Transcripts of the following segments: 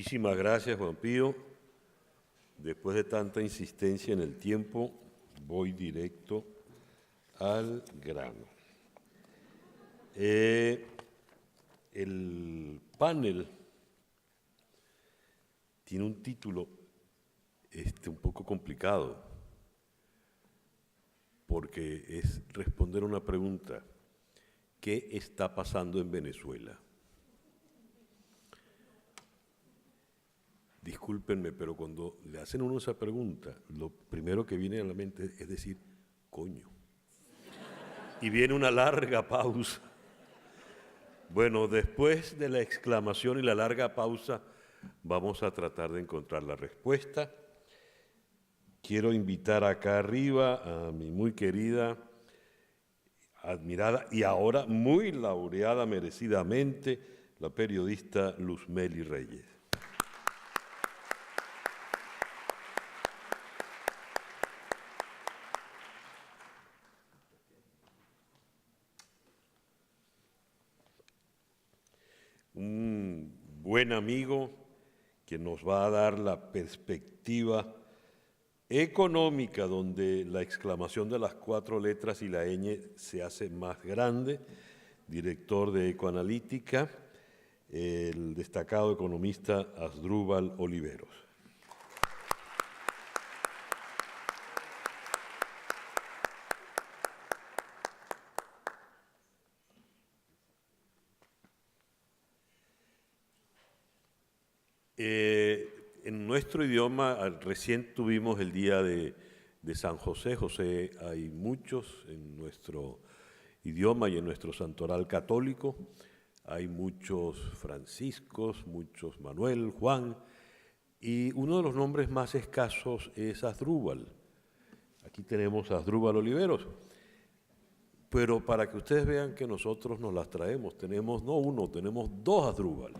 Muchísimas gracias, Juan Pío. Después de tanta insistencia en el tiempo, voy directo al grano. El panel tiene un título un poco complicado, porque es responder a una pregunta: ¿qué está pasando en Venezuela? Discúlpenme, pero cuando le hacen a uno esa pregunta, lo primero que viene a la mente es decir, coño. Y viene una larga pausa. Bueno, después de la exclamación y la larga pausa, vamos a tratar de encontrar la respuesta. Quiero invitar acá arriba a mi muy querida, admirada y ahora muy laureada merecidamente, la periodista Luzmeli Reyes. Un buen amigo que nos va a dar la perspectiva económica, donde la exclamación de las 4 letras y la ñ se hace más grande, director de Ecoanalítica, el destacado economista Asdrúbal Oliveros. En nuestro idioma, recién tuvimos el día de San José. José, hay muchos en nuestro idioma y en nuestro santoral católico. Hay muchos Franciscos, muchos Manuel, Juan, y uno de los nombres más escasos es Asdrúbal. Aquí tenemos a Asdrúbal Oliveros. Pero para que ustedes vean que nosotros nos las traemos, tenemos no uno, tenemos 2 Asdrúbal.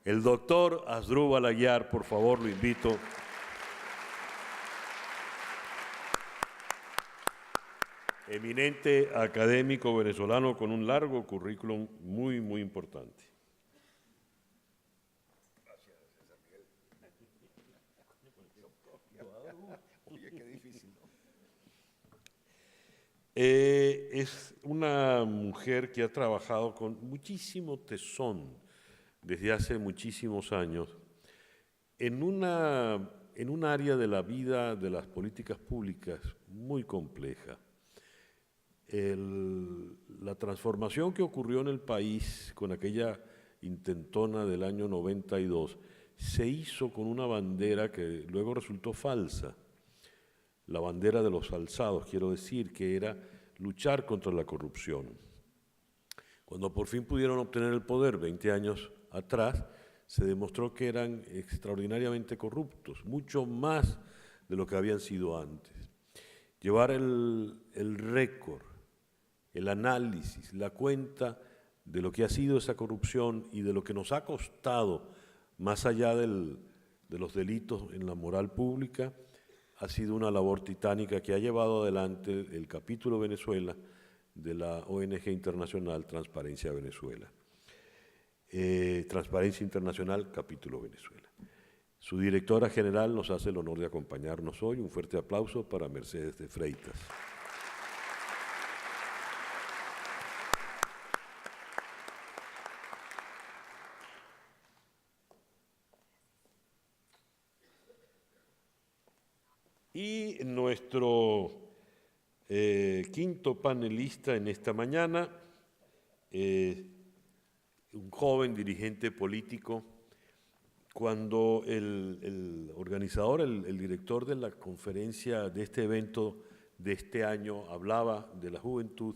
El doctor Asdrúbal Aguiar, por favor, lo invito. Eminente académico venezolano con un largo currículum muy, muy importante. Gracias, César Miguel. Oye, qué difícil, ¿no? Es una mujer que ha trabajado con muchísimo tesón desde hace muchísimos años en un área de la vida de las políticas públicas muy compleja. La transformación que ocurrió en el país con aquella intentona del año 92 se hizo con una bandera que luego resultó falsa, la bandera de los alzados, quiero decir, que era luchar contra la corrupción. Cuando por fin pudieron obtener el poder, 20 años atrás, se demostró que eran extraordinariamente corruptos, mucho más de lo que habían sido antes. Llevar el récord, el análisis, la cuenta de lo que ha sido esa corrupción y de lo que nos ha costado, más allá de los delitos en la moral pública, ha sido una labor titánica que ha llevado adelante el capítulo Venezuela de la ONG internacional Transparencia Venezuela. Transparencia Internacional, capítulo Venezuela. Su directora general nos hace el honor de acompañarnos hoy. Un fuerte aplauso para Mercedes de Freitas. Y nuestro quinto panelista en esta mañana, un joven dirigente político. Cuando el organizador, el director de la conferencia de este evento de este año hablaba de la juventud,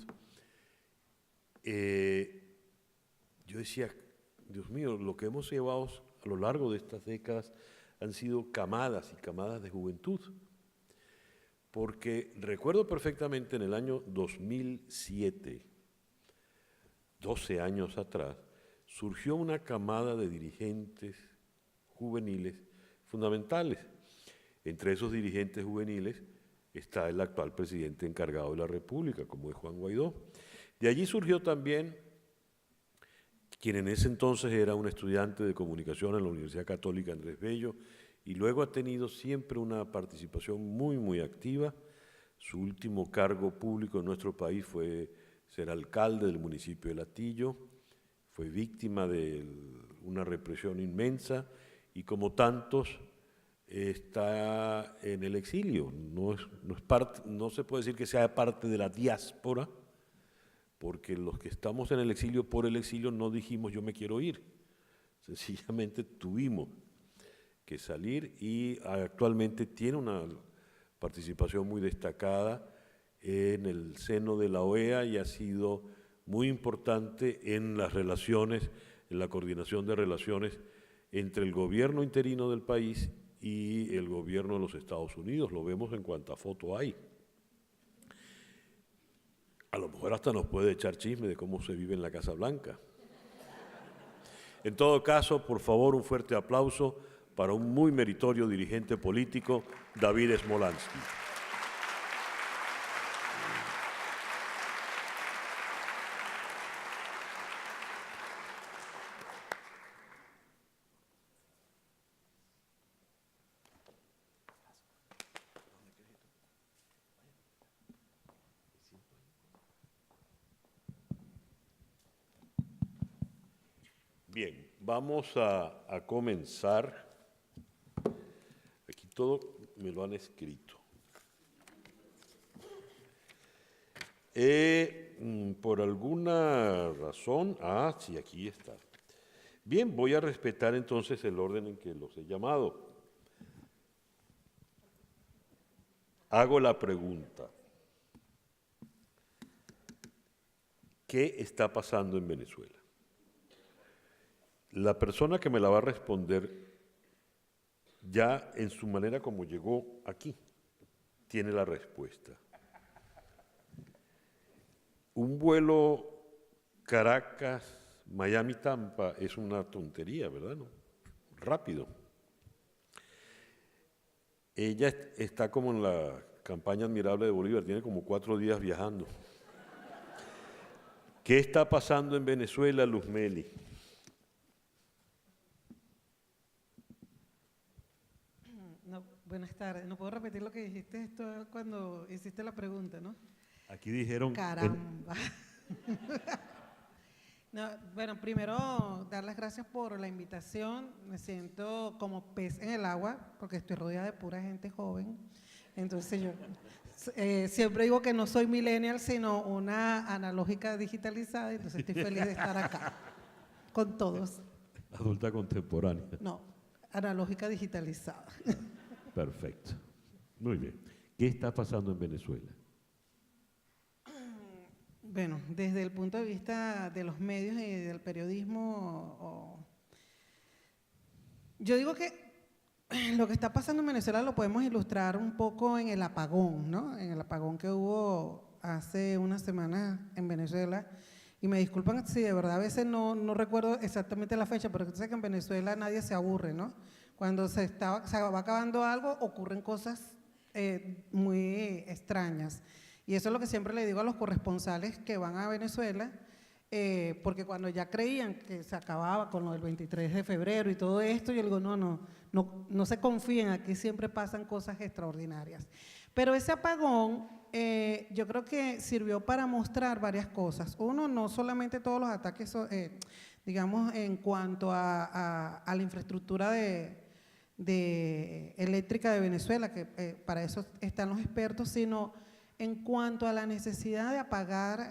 yo decía, Dios mío, lo que hemos llevado a lo largo de estas décadas han sido camadas y camadas de juventud. Porque recuerdo perfectamente en el año 2007, 12 años atrás, surgió una camada de dirigentes juveniles fundamentales. Entre esos dirigentes juveniles está el actual presidente encargado de la República, como es Juan Guaidó. De allí surgió también quien en ese entonces era un estudiante de comunicación en la Universidad Católica Andrés Bello, y luego ha tenido siempre una participación muy, muy activa. Su último cargo público en nuestro país fue ser alcalde del municipio de Latillo, fue víctima de una represión inmensa y como tantos está en el exilio. No se puede decir que sea parte de la diáspora, porque los que estamos en el exilio por el exilio no dijimos yo me quiero ir, sencillamente tuvimos que salir y actualmente tiene una participación muy destacada en el seno de la OEA y ha sido muy importante en las relaciones, en la coordinación de relaciones entre el gobierno interino del país y el gobierno de los Estados Unidos. Lo vemos en cuanta foto hay. A lo mejor hasta nos puede echar chisme de cómo se vive en la Casa Blanca. En todo caso, por favor, un fuerte aplauso para un muy meritorio dirigente político, David Smolansky. Bien, vamos a comenzar. Aquí todo me lo han escrito. Por alguna razón, sí, aquí está. Bien, voy a respetar entonces el orden en que los he llamado. Hago la pregunta. ¿Qué está pasando en Venezuela? La persona que me la va a responder, ya en su manera como llegó aquí, tiene la respuesta. Un vuelo Caracas-Miami-Tampa es una tontería, ¿verdad? ¿No? Rápido. Ella está como en la campaña admirable de Bolívar, tiene como 4 días viajando. ¿Qué está pasando en Venezuela, Luzmeli? No, buenas tardes. No puedo repetir lo que dijiste esto cuando hiciste la pregunta, ¿no? Aquí dijeron… Caramba. No, bueno, primero dar las gracias por la invitación. Me siento como pez en el agua porque estoy rodeada de pura gente joven. Entonces yo siempre digo que no soy millennial, sino una analógica digitalizada. Entonces estoy feliz de estar acá con todos. Adulta contemporánea. No, analógica digitalizada. Perfecto. Muy bien. ¿Qué está pasando en Venezuela? Bueno, desde el punto de vista de los medios y del periodismo, yo digo que lo que está pasando en Venezuela lo podemos ilustrar un poco en el apagón, ¿no? En el apagón que hubo hace unas semanas en Venezuela. Y me disculpan si de verdad a veces no recuerdo exactamente la fecha, pero sé que en Venezuela nadie se aburre, ¿no? Cuando se va acabando algo, ocurren cosas muy extrañas. Y eso es lo que siempre le digo a los corresponsales que van a Venezuela, porque cuando ya creían que se acababa con lo del 23 de febrero y todo esto, yo digo, no se confíen, aquí siempre pasan cosas extraordinarias. Pero ese apagón yo creo que sirvió para mostrar varias cosas. Uno, no solamente todos los ataques, digamos, en cuanto a la infraestructura eléctrica de Venezuela, que para eso están los expertos, sino en cuanto a la necesidad de apagar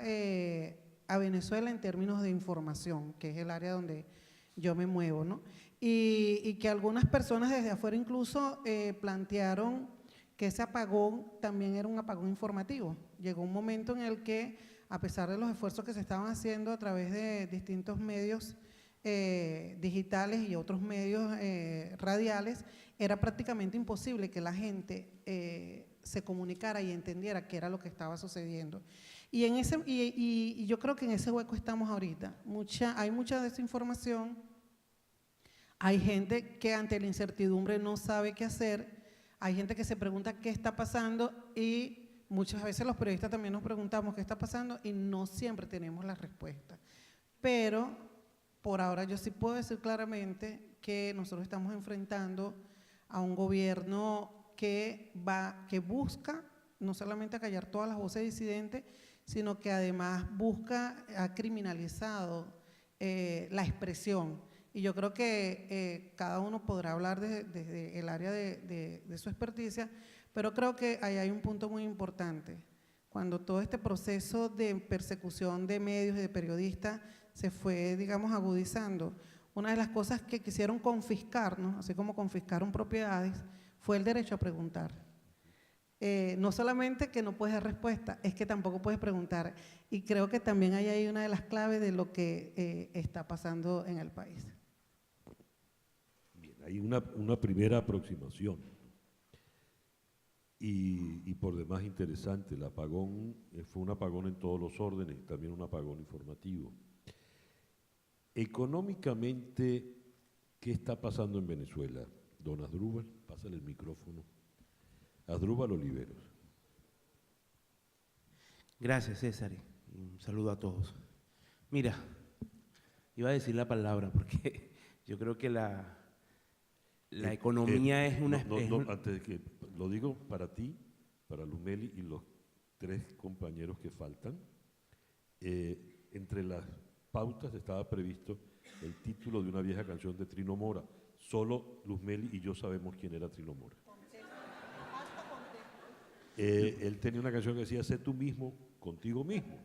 a Venezuela en términos de información, que es el área donde yo me muevo, ¿no? Y que algunas personas desde afuera incluso plantearon que ese apagón también era un apagón informativo. Llegó un momento en el que, a pesar de los esfuerzos que se estaban haciendo a través de distintos medios digitales y otros medios radiales, era prácticamente imposible que la gente se comunicara y entendiera qué era lo que estaba sucediendo. Y yo creo que en ese hueco estamos ahorita. Hay mucha desinformación, hay gente que ante la incertidumbre no sabe qué hacer, hay gente que se pregunta qué está pasando y muchas veces los periodistas también nos preguntamos qué está pasando y no siempre tenemos la respuesta. Pero por ahora yo sí puedo decir claramente que nosotros estamos enfrentando a un gobierno que busca no solamente acallar todas las voces disidentes, sino que además ha criminalizado la expresión. Y yo creo que cada uno podrá hablar desde el área de su experticia, pero creo que ahí hay un punto muy importante. Cuando todo este proceso de persecución de medios y de periodistas se fue, digamos, agudizando, una de las cosas que quisieron confiscarnos, así como confiscaron propiedades, fue el derecho a preguntar. No solamente que no puedes dar respuesta, es que tampoco puedes preguntar. Y creo que también hay ahí una de las claves de lo que está pasando en el país. Bien, hay una primera aproximación. Y por demás interesante, el apagón fue un apagón en todos los órdenes, también un apagón informativo. Económicamente, ¿qué está pasando en Venezuela? Don Asdrúbal, pásale el micrófono. Asdrúbal Oliveros. Gracias, César. Un saludo a todos. Mira, iba a decir la palabra porque yo creo que la economía es una… Antes de que lo digo para ti, para Lumeli y los 3 compañeros que faltan, entre las pautas estaba previsto el título de una vieja canción de Trino Mora. Solo Luzmeli y yo sabemos quién era Trino Mora. Él tenía una canción que decía, sé tú mismo, contigo mismo.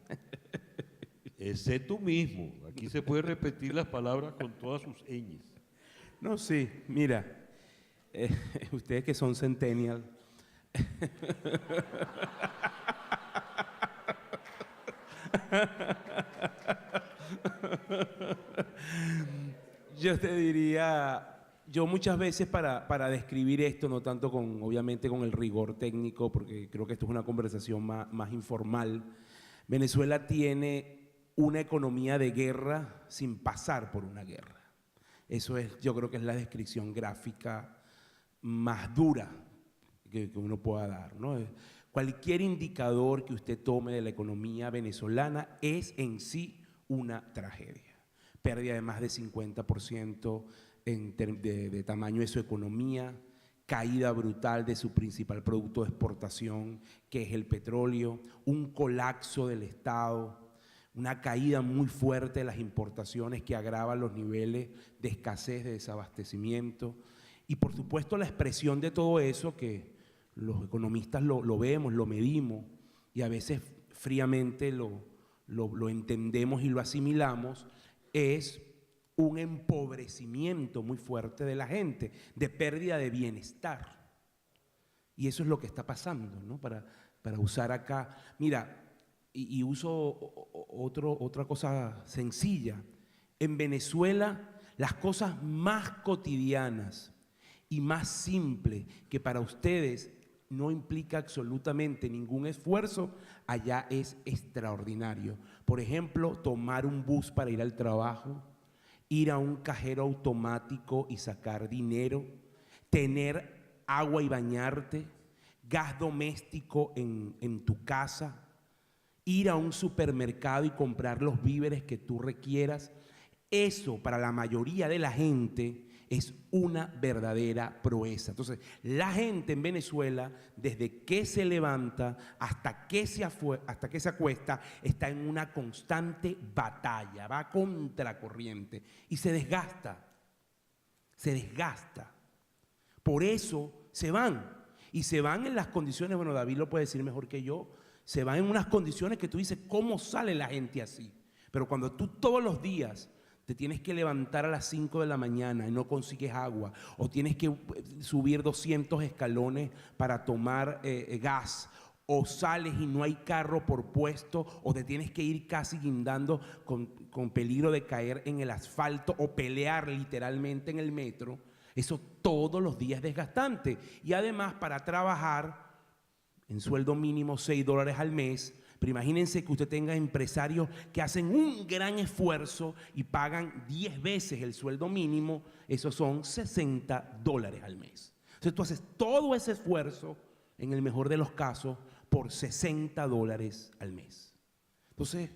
Sé tú mismo. Aquí se puede repetir las palabras con todas sus ñes. No, sí, mira, ustedes que son centennial, yo te diría… Yo muchas veces para describir esto, no tanto obviamente con el rigor técnico, porque creo que esto es una conversación más informal, Venezuela tiene una economía de guerra sin pasar por una guerra. Eso yo creo que es la descripción gráfica más dura que uno pueda dar, ¿no? Cualquier indicador que usted tome de la economía venezolana es en sí una tragedia. Pérdida de más de 50% de tamaño de su economía, caída brutal de su principal producto de exportación, que es el petróleo, un colapso del Estado, una caída muy fuerte de las importaciones que agravan los niveles de escasez, de desabastecimiento, y por supuesto la expresión de todo eso que los economistas lo vemos, lo medimos, y a veces fríamente lo entendemos y lo asimilamos, es un empobrecimiento muy fuerte de la gente, de pérdida de bienestar. Y eso es lo que está pasando, ¿no? Para usar acá. Mira, y uso otra cosa sencilla. En Venezuela, las cosas más cotidianas y más simples que para ustedes no implica absolutamente ningún esfuerzo, allá es extraordinario. Por ejemplo, tomar un bus para ir al trabajo, ir a un cajero automático y sacar dinero, tener agua y bañarte, gas doméstico en tu casa, ir a un supermercado y comprar los víveres que tú requieras. Eso para la mayoría de la gente es una verdadera proeza. Entonces, la gente en Venezuela, desde que se levanta hasta que se acuesta, está en una constante batalla, va a contracorriente y se desgasta. Se desgasta. Por eso se van. Y se van en las condiciones, bueno, David lo puede decir mejor que yo, se van en unas condiciones que tú dices, ¿cómo sale la gente así? Pero cuando tú todos los días te tienes que levantar a las 5 de la mañana y no consigues agua, o tienes que subir 200 escalones para tomar gas, o sales y no hay carro por puesto, o te tienes que ir casi guindando con peligro de caer en el asfalto o pelear literalmente en el metro, eso todos los días es desgastante. Y además para trabajar en sueldo mínimo $6 al mes, pero imagínense que usted tenga empresarios que hacen un gran esfuerzo y pagan 10 veces el sueldo mínimo, esos son $60 al mes. Entonces tú haces todo ese esfuerzo, en el mejor de los casos, por $60 al mes. Entonces,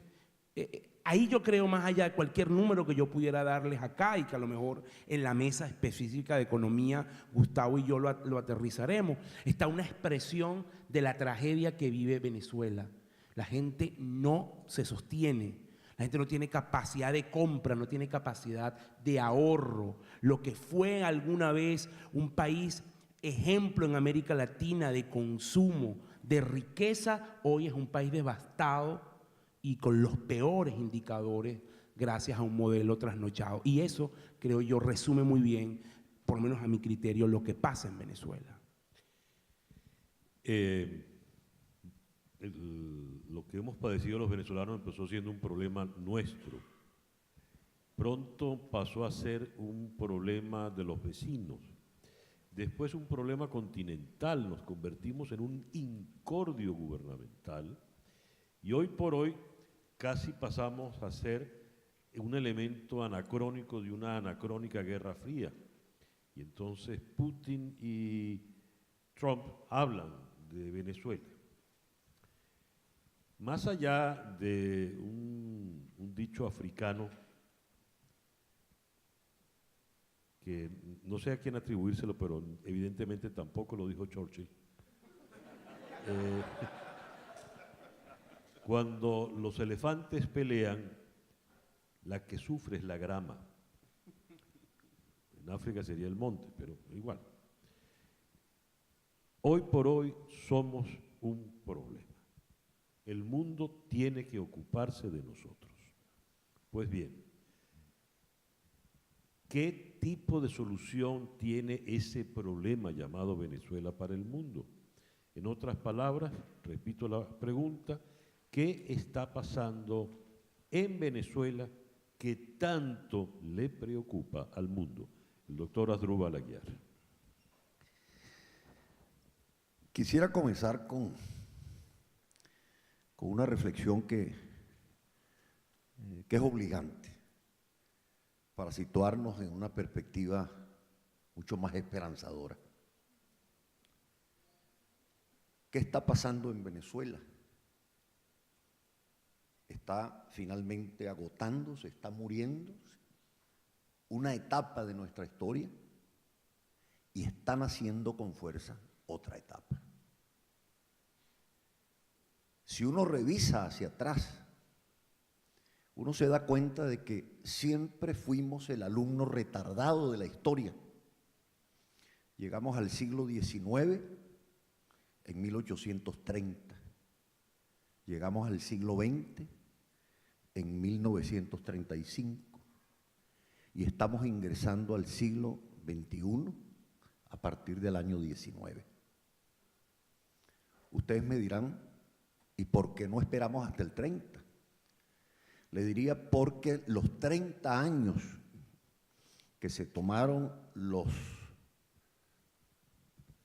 Ahí yo creo, más allá de cualquier número que yo pudiera darles acá y que a lo mejor en la mesa específica de economía Gustavo y yo lo aterrizaremos, está una expresión de la tragedia que vive Venezuela. La gente no se sostiene, la gente no tiene capacidad de compra, no tiene capacidad de ahorro. Lo que fue alguna vez un país ejemplo en América Latina de consumo, de riqueza, hoy es un país devastado y con los peores indicadores gracias a un modelo trasnochado. Y eso, creo yo, resume muy bien, por lo menos a mi criterio, lo que pasa en Venezuela. Lo que hemos padecido los venezolanos empezó siendo un problema nuestro. Pronto pasó a ser un problema de los vecinos. Después un problema continental. Nos convertimos en un incordio gubernamental. Y hoy por hoy casi pasamos a ser un elemento anacrónico de una anacrónica Guerra Fría. Y entonces Putin y Trump hablan de Venezuela. Más allá de un dicho africano, que no sé a quién atribuírselo, pero evidentemente tampoco lo dijo Churchill. Cuando los elefantes pelean, la que sufre es la grama. En África sería el monte, pero igual. Hoy por hoy somos un problema. El mundo tiene que ocuparse de nosotros. Pues bien, ¿qué tipo de solución tiene ese problema llamado Venezuela para el mundo? En otras palabras, repito la pregunta, ¿qué está pasando en Venezuela que tanto le preocupa al mundo? El doctor Asdrúbal Aguiar. Quisiera comenzar con una reflexión que es obligante para situarnos en una perspectiva mucho más esperanzadora. ¿Qué está pasando en Venezuela? Está finalmente agotándose, está muriéndose una etapa de nuestra historia y está naciendo con fuerza otra etapa. Si uno revisa hacia atrás, uno se da cuenta de que siempre fuimos el alumno retardado de la historia. Llegamos al siglo XIX en 1830. Llegamos al siglo XX en 1935 y estamos ingresando al siglo XXI a partir del año 19. Ustedes me dirán, ¿y por qué no esperamos hasta el 30? Le diría porque los 30 años que se tomaron los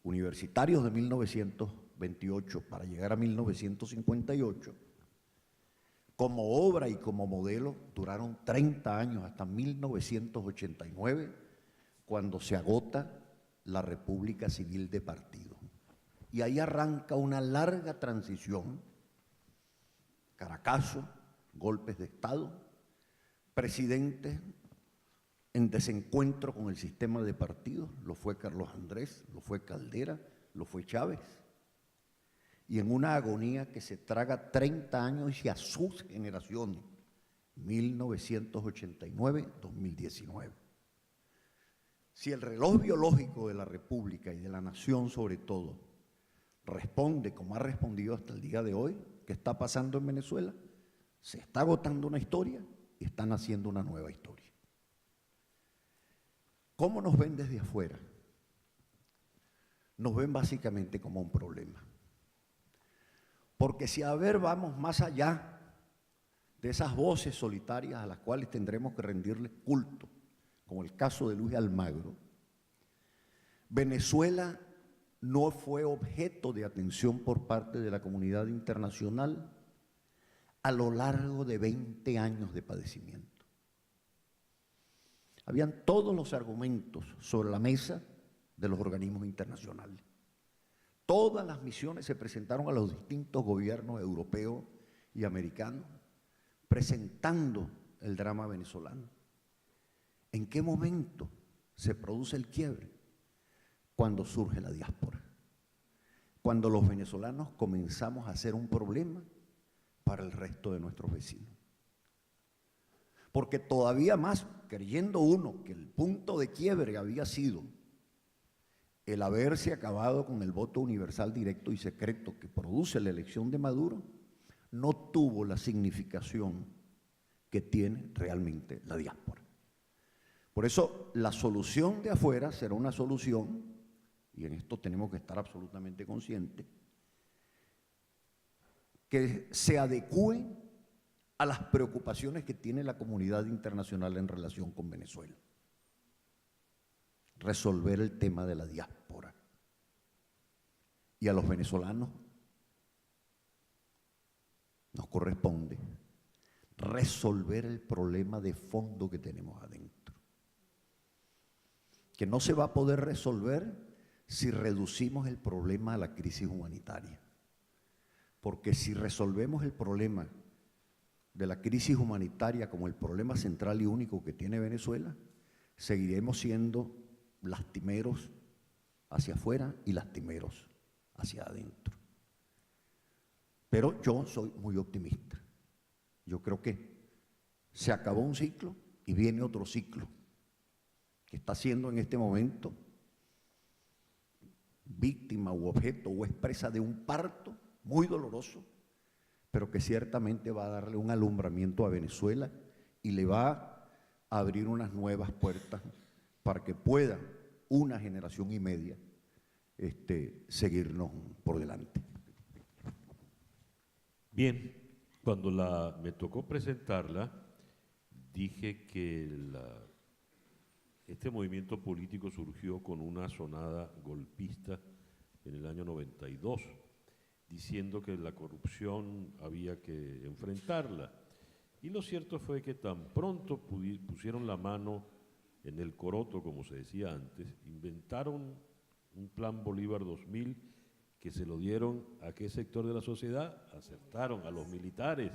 universitarios de 1928 para llegar a 1958, como obra y como modelo, duraron 30 años hasta 1989, cuando se agota la República Civil de Partidos. Y ahí arranca una larga transición, Caracazo, golpes de Estado, presidentes en desencuentro con el sistema de partidos, lo fue Carlos Andrés, lo fue Caldera, lo fue Chávez, y en una agonía que se traga 30 años y a sus generaciones, 1989-2019. Si el reloj biológico de la República y de la nación sobre todo responde como ha respondido hasta el día de hoy, ¿qué está pasando en Venezuela? Se está agotando una historia y están haciendo una nueva historia. ¿Cómo nos ven desde afuera? Nos ven básicamente como un problema. Porque si a ver vamos más allá de esas voces solitarias a las cuales tendremos que rendirles culto, como el caso de Luis Almagro, Venezuela no fue objeto de atención por parte de la comunidad internacional a lo largo de 20 años de padecimiento. Habían todos los argumentos sobre la mesa de los organismos internacionales. Todas las misiones se presentaron a los distintos gobiernos europeos y americanos presentando el drama venezolano. ¿En qué momento se produce el quiebre? Cuando surge la diáspora. Cuando los venezolanos comenzamos a ser un problema para el resto de nuestros vecinos. Porque todavía más, creyendo uno que el punto de quiebre había sido el haberse acabado con el voto universal directo y secreto que produce la elección de Maduro, no tuvo la significación que tiene realmente la diáspora. Por eso la solución de afuera será una solución, y en esto tenemos que estar absolutamente conscientes, que se adecúe a las preocupaciones que tiene la comunidad internacional en relación con Venezuela. Resolver el tema de la diáspora. Y a los venezolanos nos corresponde resolver el problema de fondo que tenemos adentro, que no se va a poder resolver si reducimos el problema a la crisis humanitaria. Porque si resolvemos el problema de la crisis humanitaria como el problema central y único que tiene Venezuela, seguiremos siendo lastimeros hacia afuera y lastimeros hacia adentro. Pero yo soy muy optimista. Yo creo que se acabó un ciclo y viene otro ciclo que está siendo en este momento víctima u objeto o expresa de un parto muy doloroso, pero que ciertamente va a darle un alumbramiento a Venezuela y le va a abrir unas nuevas puertas para que pueda una generación y media seguirnos por delante. Bien, cuando me tocó presentarla, dije que este movimiento político surgió con una sonada golpista en el año 92, diciendo que la corrupción había que enfrentarla. Y lo cierto fue que tan pronto pusieron la mano en el coroto, como se decía antes, inventaron un plan Bolívar 2000 que se lo dieron a qué sector de la sociedad, acertaron a los militares.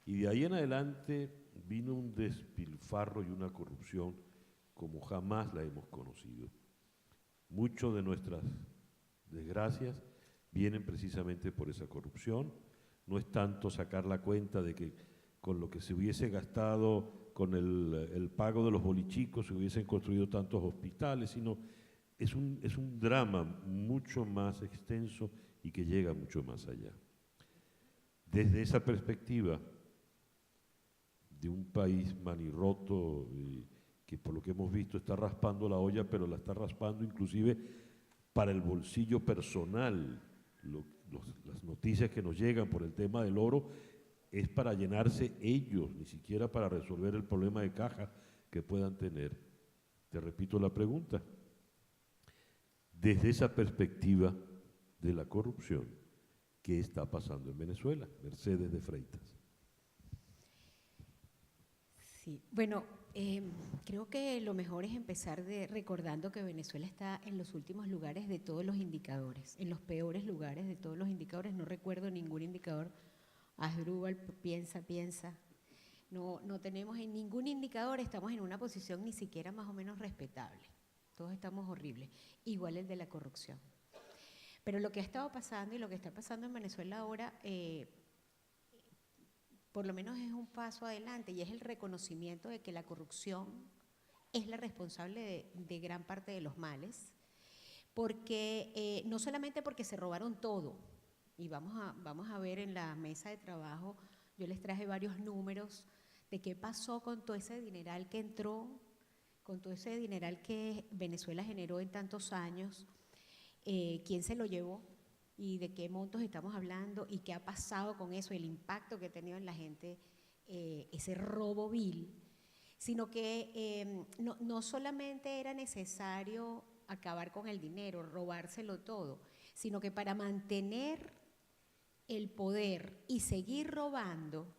Y de ahí en adelante vino un despilfarro y una corrupción como jamás la hemos conocido. Muchas de nuestras desgracias vienen precisamente por esa corrupción. No es tanto sacar la cuenta de que con lo que se hubiese gastado con el pago de los bolichicos se hubiesen construido tantos hospitales, sino es un drama mucho más extenso y que llega mucho más allá. Desde esa perspectiva de un país manirroto, que por lo que hemos visto está raspando la olla, pero la está raspando inclusive para el bolsillo personal. Las noticias que nos llegan por el tema del oro es para llenarse ellos, ni siquiera para resolver el problema de caja que puedan tener. Te repito la pregunta. Desde esa perspectiva de la corrupción, ¿qué está pasando en Venezuela? Mercedes de Freitas. Sí, bueno, creo que lo mejor es empezar recordando que Venezuela está en los últimos lugares de todos los indicadores, en los peores lugares de todos los indicadores. No recuerdo ningún indicador. Asdrúbal, piensa. No tenemos en ningún indicador, estamos en una posición ni siquiera más o menos respetable. Todos estamos horribles, igual el de la corrupción. Pero lo que ha estado pasando y lo que está pasando en Venezuela ahora, por lo menos es un paso adelante y es el reconocimiento de que la corrupción es la responsable de gran parte de los males, porque no solamente porque se robaron todo, y vamos a ver en la mesa de trabajo, yo les traje varios números de qué pasó con todo ese dineral que entró, con todo ese dineral que Venezuela generó en tantos años, quién se lo llevó y de qué montos estamos hablando y qué ha pasado con eso, el impacto que ha tenido en la gente ese robo vil, sino que no solamente era necesario acabar con el dinero, robárselo todo, sino que para mantener el poder y seguir robando,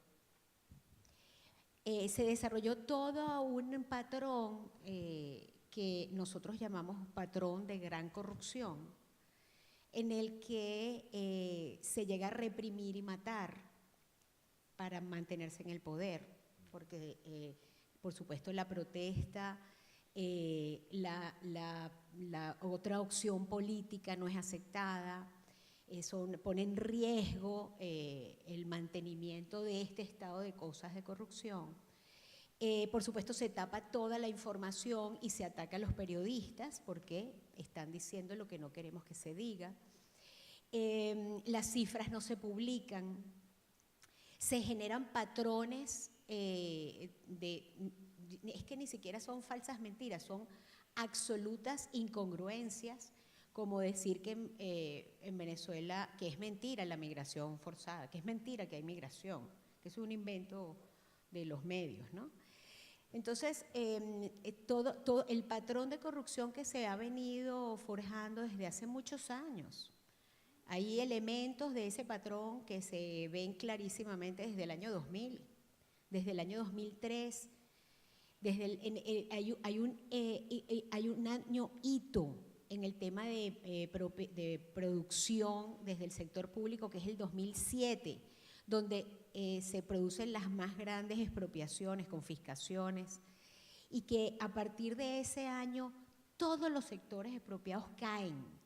se desarrolló todo un patrón que nosotros llamamos patrón de gran corrupción, en el que se llega a reprimir y matar. para mantenerse en el poder, porque por supuesto la protesta, la otra opción política no es aceptada, eso pone en riesgo el mantenimiento de este estado de cosas de corrupción. Por supuesto se tapa toda la información y se ataca a los periodistas porque están diciendo lo que no queremos que se diga. Las cifras no se publican, se generan patrones es que ni siquiera son falsas mentiras, son absolutas incongruencias, como decir que en Venezuela, que es mentira la migración forzada, que es mentira que hay migración, que es un invento de los medios, ¿no? Entonces, todo el patrón de corrupción que se ha venido forjando desde hace muchos años. Hay elementos de ese patrón que se ven clarísimamente desde el año 2000, desde el año 2003, hay un año hito en el tema de producción desde el sector público, que es el 2007, donde se producen las más grandes expropiaciones, confiscaciones, y que a partir de ese año todos los sectores expropiados caen.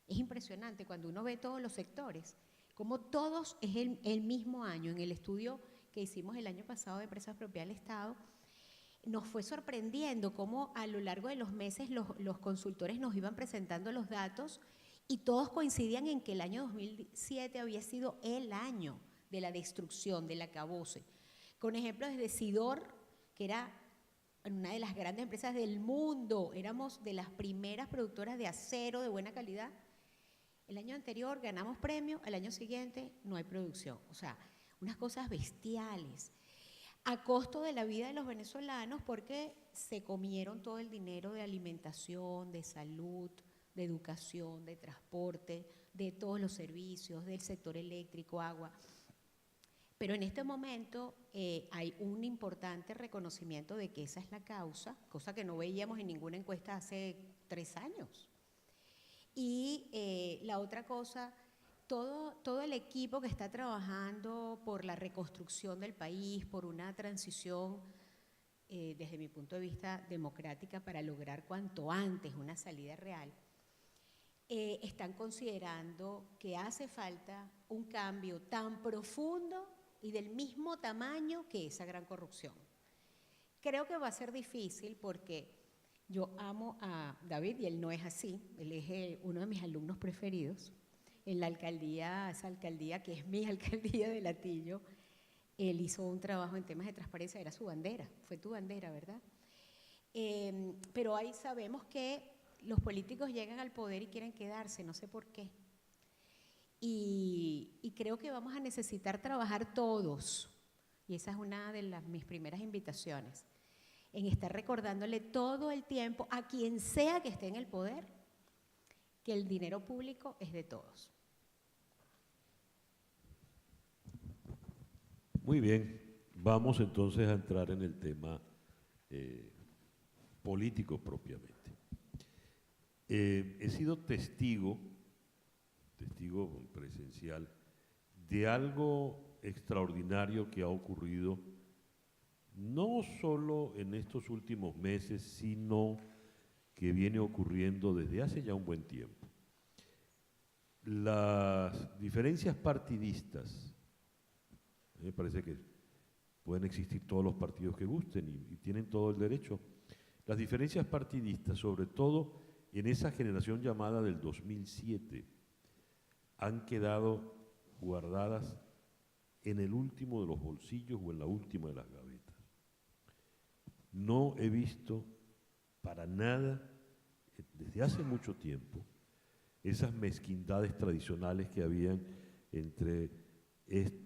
Es impresionante cuando uno ve todos los sectores, como todos es el mismo año. En el estudio que hicimos el año pasado de empresas propiedad del Estado, nos fue sorprendiendo cómo a lo largo de los meses los consultores nos iban presentando los datos y todos coincidían en que el año 2007 había sido el año de la destrucción, del acabose. Con ejemplos de Sidor, que era una de las grandes empresas del mundo, éramos de las primeras productoras de acero de buena calidad. El año anterior ganamos premio, al año siguiente no hay producción. O sea, unas cosas bestiales, a costo de la vida de los venezolanos, porque se comieron todo el dinero de alimentación, de salud, de educación, de transporte, de todos los servicios, del sector eléctrico, agua. Pero en este momento hay un importante reconocimiento de que esa es la causa, cosa que no veíamos en ninguna encuesta hace 3 años. Y la otra cosa, todo el equipo que está trabajando por la reconstrucción del país, por una transición, desde mi punto de vista, democrática para lograr cuanto antes una salida real, están considerando que hace falta un cambio tan profundo y del mismo tamaño que esa gran corrupción. Creo que va a ser difícil porque yo amo a David y él no es así, él es uno de mis alumnos preferidos. En la alcaldía, esa alcaldía que es mi alcaldía de Latillo, él hizo un trabajo en temas de transparencia, era su bandera, fue tu bandera, ¿verdad? Pero ahí sabemos que los políticos llegan al poder y quieren quedarse, no sé por qué. Y creo que vamos a necesitar trabajar todos, y esa es una de mis primeras invitaciones, en estar recordándole todo el tiempo a quien sea que esté en el poder, que el dinero público es de todos. Muy bien, vamos entonces a entrar en el tema político propiamente. He sido testigo presencial de algo extraordinario que ha ocurrido no solo en estos últimos meses, sino que viene ocurriendo desde hace ya un buen tiempo. Las diferencias partidistas, me parece que pueden existir todos los partidos que gusten y tienen todo el derecho. Las diferencias partidistas, sobre todo en esa generación llamada del 2007, han quedado guardadas en el último de los bolsillos o en la última de las gavetas. No he visto para nada, desde hace mucho tiempo, esas mezquindades tradicionales que habían entre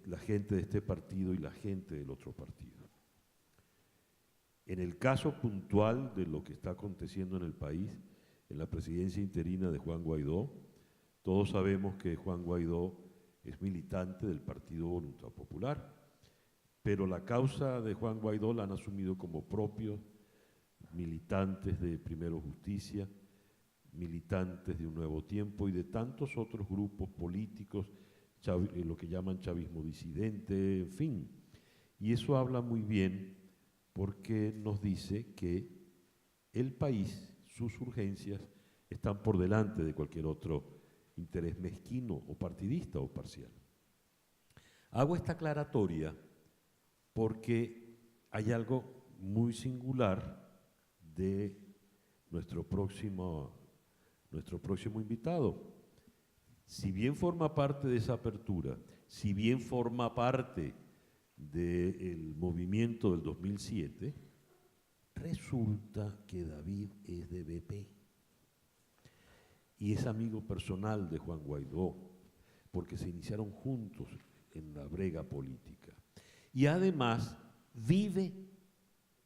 la gente de este partido y la gente del otro partido. En el caso puntual de lo que está aconteciendo en el país, en la presidencia interina de Juan Guaidó, todos sabemos que Juan Guaidó es militante del Partido Voluntad Popular, pero la causa de Juan Guaidó la han asumido como propios militantes de Primero Justicia, militantes de Un Nuevo Tiempo y de tantos otros grupos políticos, lo que llaman chavismo disidente, en fin. Y eso habla muy bien porque nos dice que el país, sus urgencias, están por delante de cualquier otro interés mezquino o partidista o parcial. Hago esta aclaratoria porque hay algo muy singular de nuestro próximo invitado. Si bien forma parte de esa apertura, si bien forma parte del movimiento del 2007, resulta que David es de BP y es amigo personal de Juan Guaidó, porque se iniciaron juntos en la brega política. Y además vive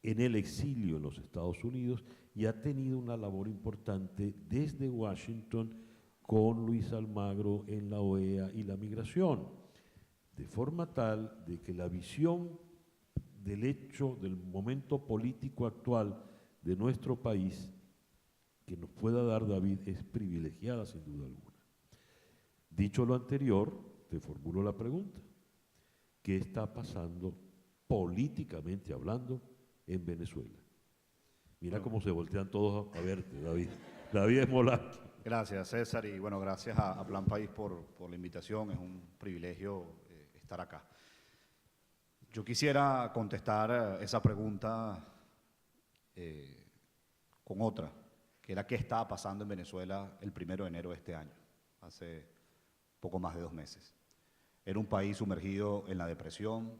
en el exilio en los Estados Unidos y ha tenido una labor importante desde Washington con Luis Almagro en la OEA y la migración, de forma tal de que la visión del hecho, del momento político actual de nuestro país, que nos pueda dar David, es privilegiada sin duda alguna. Dicho lo anterior, te formulo la pregunta: ¿qué está pasando políticamente hablando en Venezuela? Mira cómo se voltean todos a verte, David. David Esmolanqui. Gracias, César, y bueno, gracias a Plan País por la invitación. Es un privilegio estar acá. Yo quisiera contestar esa pregunta con otra, que era qué estaba pasando en Venezuela el 1 de enero de este año, hace poco más de 2 meses. Era un país sumergido en la depresión,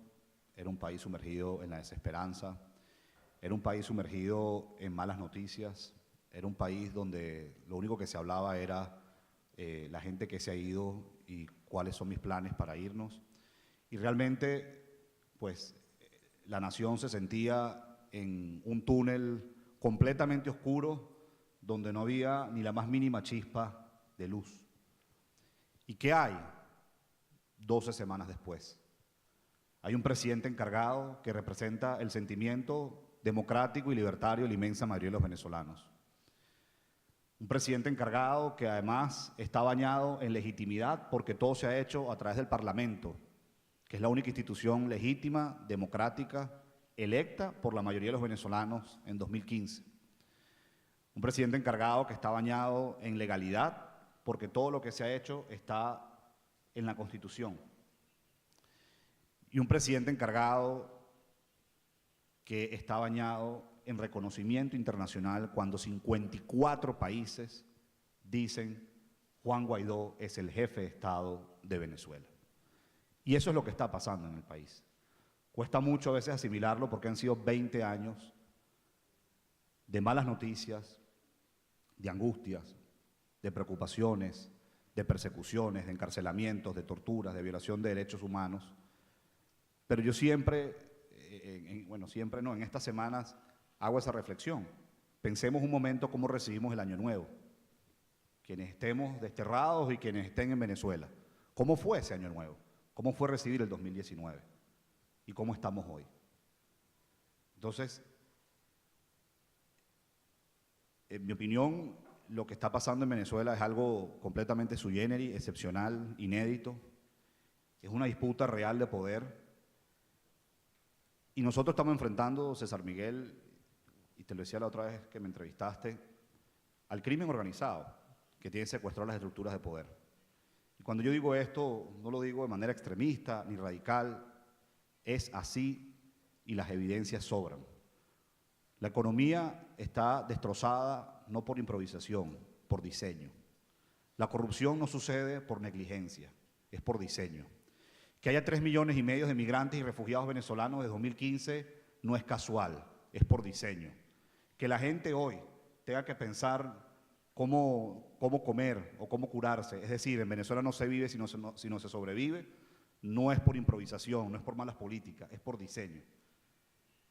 era un país sumergido en la desesperanza, era un país sumergido en malas noticias, era un país donde lo único que se hablaba era la gente que se ha ido y cuáles son mis planes para irnos. Y realmente, pues, la nación se sentía en un túnel completamente oscuro donde no había ni la más mínima chispa de luz. ¿Y qué hay 12 semanas después? Hay un presidente encargado que representa el sentimiento democrático y libertario de la inmensa mayoría de los venezolanos. Un presidente encargado que además está bañado en legitimidad porque todo se ha hecho a través del Parlamento, que es la única institución legítima, democrática, electa por la mayoría de los venezolanos en 2015. Un presidente encargado que está bañado en legalidad porque todo lo que se ha hecho está en la Constitución. Y un presidente encargado que está bañado en reconocimiento internacional cuando 54 países dicen Juan Guaidó es el jefe de Estado de Venezuela. Y eso es lo que está pasando en el país. Cuesta mucho a veces asimilarlo porque han sido 20 años de malas noticias, de angustias, de preocupaciones, de persecuciones, de encarcelamientos, de torturas, de violación de derechos humanos. Pero yo siempre, en estas semanas hago esa reflexión. Pensemos un momento cómo recibimos el Año Nuevo. Quienes estemos desterrados y quienes estén en Venezuela. ¿Cómo fue ese Año Nuevo? ¿Cómo fue recibir el 2019? ¿Y cómo estamos hoy? Entonces, en mi opinión, lo que está pasando en Venezuela es algo completamente sui generis, excepcional, inédito. Es una disputa real de poder. Y nosotros estamos enfrentando, César Miguel, y te lo decía la otra vez que me entrevistaste, al crimen organizado, que tiene secuestradas las estructuras de poder. Y cuando yo digo esto, no lo digo de manera extremista ni radical, es así y las evidencias sobran. La economía está destrozada no por improvisación, por diseño. La corrupción no sucede por negligencia, es por diseño. Que haya 3,5 millones de migrantes y refugiados venezolanos desde 2015 no es casual, es por diseño. Que la gente hoy tenga que pensar cómo comer o cómo curarse, es decir, en Venezuela no se vive sino se sobrevive, no es por improvisación, no es por malas políticas, es por diseño.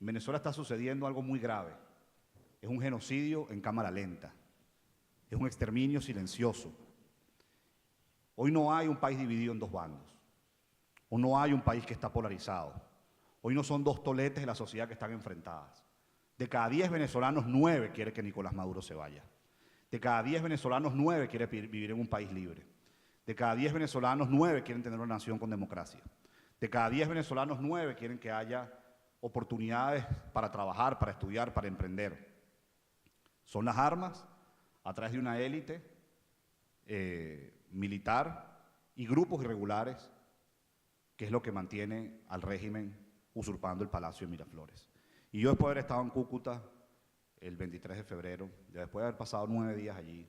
En Venezuela está sucediendo algo muy grave. Es un genocidio en cámara lenta. Es un exterminio silencioso. Hoy no hay un país dividido en 2 bandos. O no hay un país que está polarizado. Hoy no son 2 toletes de la sociedad que están enfrentadas. De cada 10 venezolanos, 9 quiere que Nicolás Maduro se vaya. De cada 10 venezolanos, 9 quiere vivir en un país libre. De cada 10 venezolanos, 9 quieren tener una nación con democracia. De cada 10 venezolanos, 9 quieren que haya oportunidades para trabajar, para estudiar, para emprender. Son las armas a través de una élite militar y grupos irregulares, que es lo que mantiene al régimen usurpando el Palacio de Miraflores. Y yo, después de haber estado en Cúcuta el 23 de febrero, después de haber pasado 9 días allí,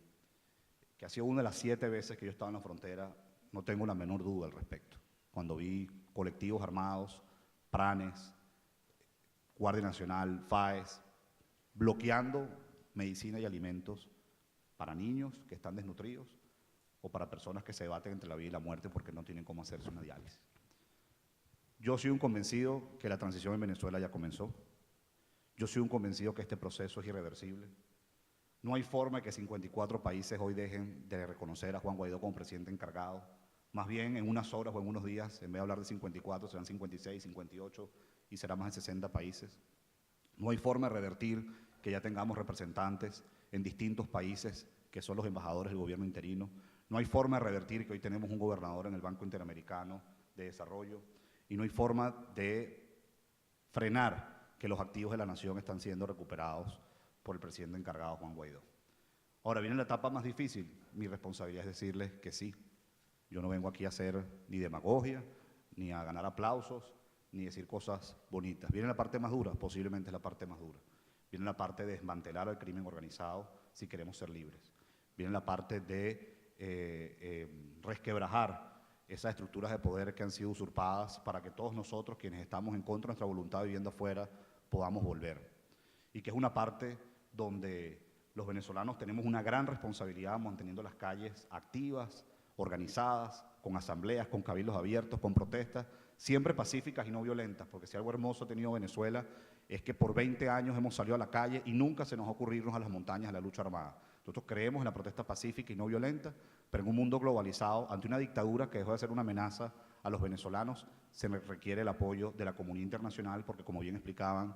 que ha sido una de las 7 veces que yo estaba en la frontera, no tengo la menor duda al respecto. Cuando vi colectivos armados, pranes, Guardia Nacional, FAES, bloqueando medicina y alimentos para niños que están desnutridos o para personas que se debaten entre la vida y la muerte porque no tienen cómo hacerse una diálisis. Yo soy un convencido que la transición en Venezuela ya comenzó. Yo soy un convencido que este proceso es irreversible. No hay forma de que 54 países hoy dejen de reconocer a Juan Guaidó como presidente encargado. Más bien, en unas horas o en unos días, en vez de hablar de 54, serán 56, 58 y será más de 60 países. No hay forma de revertir que ya tengamos representantes en distintos países que son los embajadores del gobierno interino. No hay forma de revertir que hoy tenemos un gobernador en el Banco Interamericano de Desarrollo. Y no hay forma de frenar que los activos de la nación están siendo recuperados por el presidente encargado, Juan Guaidó. Ahora viene la etapa más difícil. Mi responsabilidad es decirles que sí. Yo no vengo aquí a hacer ni demagogia, ni a ganar aplausos, ni decir cosas bonitas. Viene la parte más dura, posiblemente es la parte más dura. Viene la parte de desmantelar el crimen organizado si queremos ser libres. Viene la parte de resquebrajar esas estructuras de poder que han sido usurpadas para que todos nosotros, quienes estamos en contra de nuestra voluntad viviendo afuera, podamos volver. Y que es una parte donde los venezolanos tenemos una gran responsabilidad manteniendo las calles activas, organizadas, con asambleas, con cabildos abiertos, con protestas, siempre pacíficas y no violentas, porque si algo hermoso ha tenido Venezuela es que por 20 años hemos salido a la calle y nunca se nos ha ocurrido irnos a las montañas a la lucha armada. Nosotros creemos en la protesta pacífica y no violenta, pero en un mundo globalizado, ante una dictadura que dejó de ser una amenaza a los venezolanos, se requiere el apoyo de la comunidad internacional, porque como bien explicaban,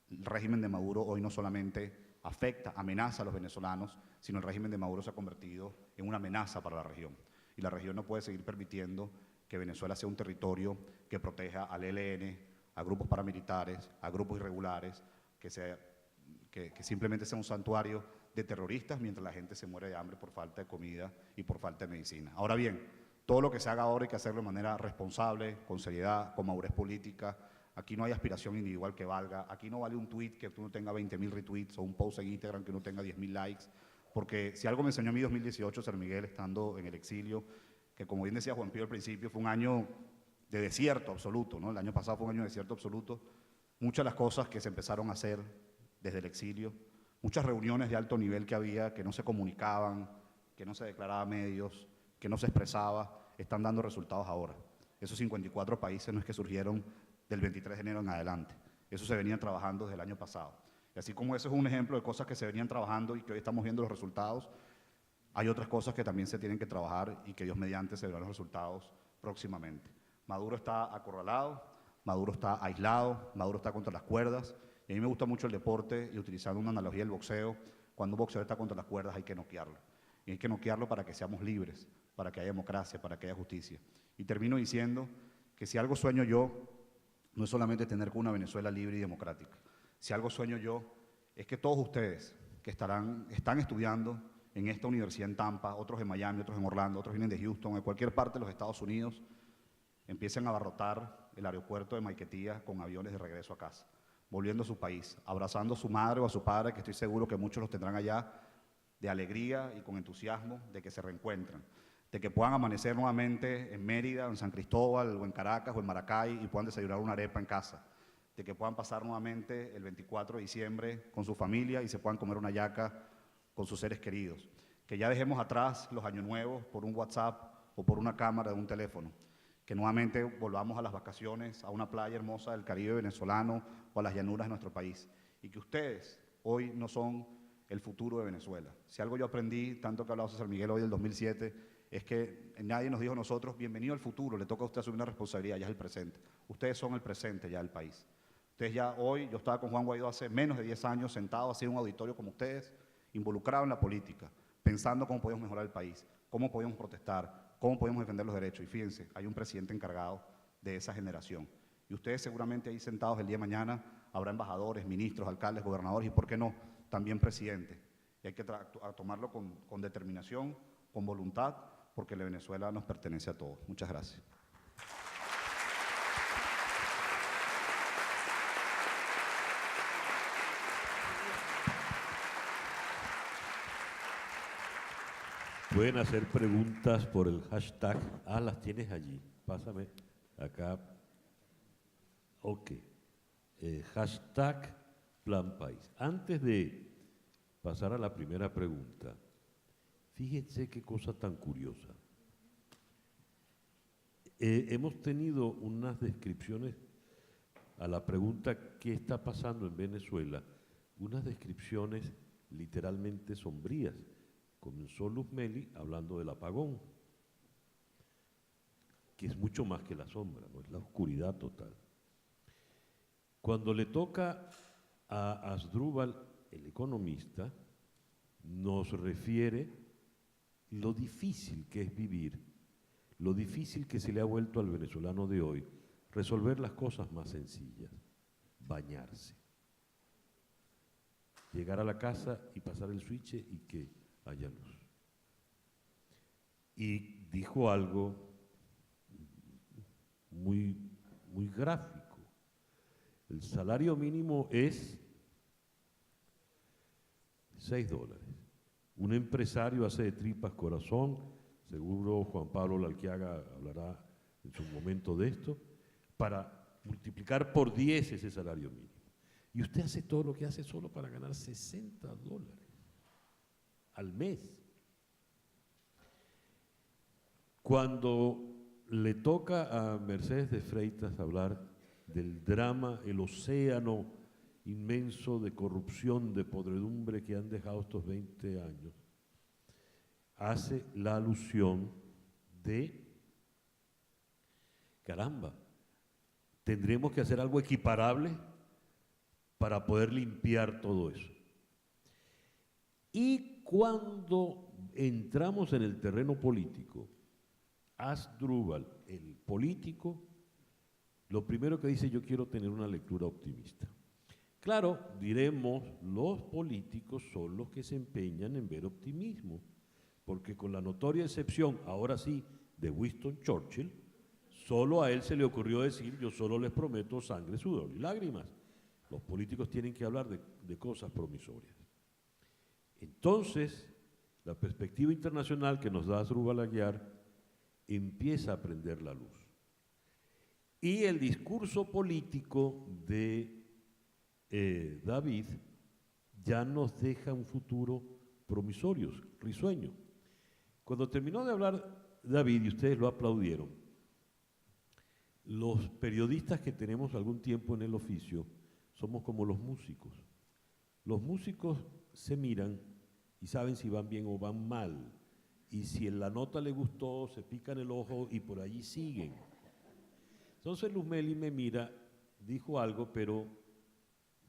el régimen de Maduro hoy no solamente afecta, amenaza a los venezolanos, sino el régimen de Maduro se ha convertido en una amenaza para la región. Y la región no puede seguir permitiendo que Venezuela sea un territorio que proteja al ELN, a grupos paramilitares, a grupos irregulares, que simplemente sea un santuario de terroristas mientras la gente se muere de hambre por falta de comida y por falta de medicina. Ahora bien, todo lo que se haga ahora hay que hacerlo de manera responsable, con seriedad, con madurez política. Aquí no hay aspiración individual que valga. Aquí no vale un tweet que tú no tenga 20.000 retweets o un post en Instagram que no tenga 10.000 likes. Porque si algo me enseñó a mí 2018, San Miguel, estando en el exilio, que como bien decía Juan Pío al principio, fue un año de desierto absoluto, ¿no? El año pasado fue un año de desierto absoluto. Muchas de las cosas que se empezaron a hacer desde el exilio, muchas reuniones de alto nivel que había, que no se comunicaban, que no se declaraba a medios, que no se expresaba, están dando resultados ahora. Esos 54 países no es que surgieron del 23 de enero en adelante. Eso se venían trabajando desde el año pasado. Y así como eso es un ejemplo de cosas que se venían trabajando y que hoy estamos viendo los resultados, hay otras cosas que también se tienen que trabajar y que Dios mediante se verán los resultados próximamente. Maduro está acorralado, Maduro está aislado, Maduro está contra las cuerdas. Y a mí me gusta mucho el deporte y utilizando una analogía del boxeo, cuando un boxeador está contra las cuerdas hay que noquearlo. Y hay que noquearlo para que seamos libres, para que haya democracia, para que haya justicia. Y termino diciendo que si algo sueño yo, no es solamente tener una Venezuela libre y democrática. Si algo sueño yo, es que todos ustedes que están estudiando en esta universidad en Tampa, otros en Miami, otros en Orlando, otros vienen de Houston, de cualquier parte de los Estados Unidos, empiecen a abarrotar el aeropuerto de Maiquetía con aviones de regreso a casa, volviendo a su país, abrazando a su madre o a su padre, que estoy seguro que muchos los tendrán allá, de alegría y con entusiasmo de que se reencuentren, de que puedan amanecer nuevamente en Mérida, en San Cristóbal, o en Caracas, o en Maracay, y puedan desayunar una arepa en casa, de que puedan pasar nuevamente el 24 de diciembre con su familia y se puedan comer una yaca con sus seres queridos, que ya dejemos atrás los años nuevos por un WhatsApp o por una cámara de un teléfono, que nuevamente volvamos a las vacaciones, a una playa hermosa del Caribe venezolano o a las llanuras de nuestro país, y que ustedes hoy no son el futuro de Venezuela. Si algo yo aprendí, tanto que ha hablado César Miguel hoy del 2007, es que nadie nos dijo a nosotros, bienvenido al futuro, le toca a usted asumir una responsabilidad, ya es el presente. Ustedes son el presente ya del país. Ustedes ya hoy, yo estaba con Juan Guaidó hace menos de 10 años sentado así en un auditorio como ustedes, involucrado en la política, pensando cómo podemos mejorar el país, cómo podemos protestar, cómo podemos defender los derechos. Y fíjense, hay un presidente encargado de esa generación. Y Y ustedes seguramente ahí sentados el día de mañana habrá embajadores, ministros, alcaldes, gobernadores y, ¿por qué no?, también presidentes. Y hay que tomarlo con determinación, con voluntad, porque la Venezuela nos pertenece a todos. Muchas gracias. Pueden hacer preguntas por el hashtag. Ah, las tienes allí. Pásame acá. Ok. Hashtag Plan País. Antes de pasar a la primera pregunta, fíjense qué cosa tan curiosa. Hemos tenido unas descripciones a la pregunta ¿qué está pasando en Venezuela? Unas descripciones literalmente sombrías. Comenzó Luz Meli hablando del apagón, que es mucho más que la sombra, ¿no? Es la oscuridad total. Cuando le toca a Asdrúbal, el economista, nos refiere lo difícil que es vivir, lo difícil que se le ha vuelto al venezolano de hoy resolver las cosas más sencillas, bañarse, llegar a la casa y pasar el switch y que haya luz. Y dijo algo muy gráfico. El salario mínimo es $6. Un empresario hace de tripas corazón, seguro Juan Pablo Lalquiaga hablará en su momento de esto, para multiplicar por 10 ese salario mínimo. Y usted hace todo lo que hace solo para ganar $60 al mes. Cuando le toca a Mercedes de Freitas hablar del drama, el océano inmenso de corrupción, de podredumbre que han dejado estos 20 años, hace la alusión de, caramba, tendremos que hacer algo equiparable para poder limpiar todo eso. Y cuando entramos en el terreno político, Asdrúbal, el político, lo primero que dice, yo quiero tener una lectura optimista. Claro, diremos, los políticos son los que se empeñan en ver optimismo, porque con la notoria excepción, ahora sí, de Winston Churchill, solo a él se le ocurrió decir, yo solo les prometo sangre, sudor y lágrimas. Los políticos tienen que hablar de cosas promisorias. Entonces, la perspectiva internacional que nos da Asdrúbal Aguiar empieza a prender la luz. Y el discurso político de David ya nos deja un futuro promisorio, risueño. Cuando terminó de hablar David, y ustedes lo aplaudieron, los periodistas que tenemos algún tiempo en el oficio somos como los músicos. Los músicos se miran y saben si van bien o van mal. Y si en la nota le gustó, se pican el ojo y por allí siguen. Entonces Luz Meli me mira, dijo algo, pero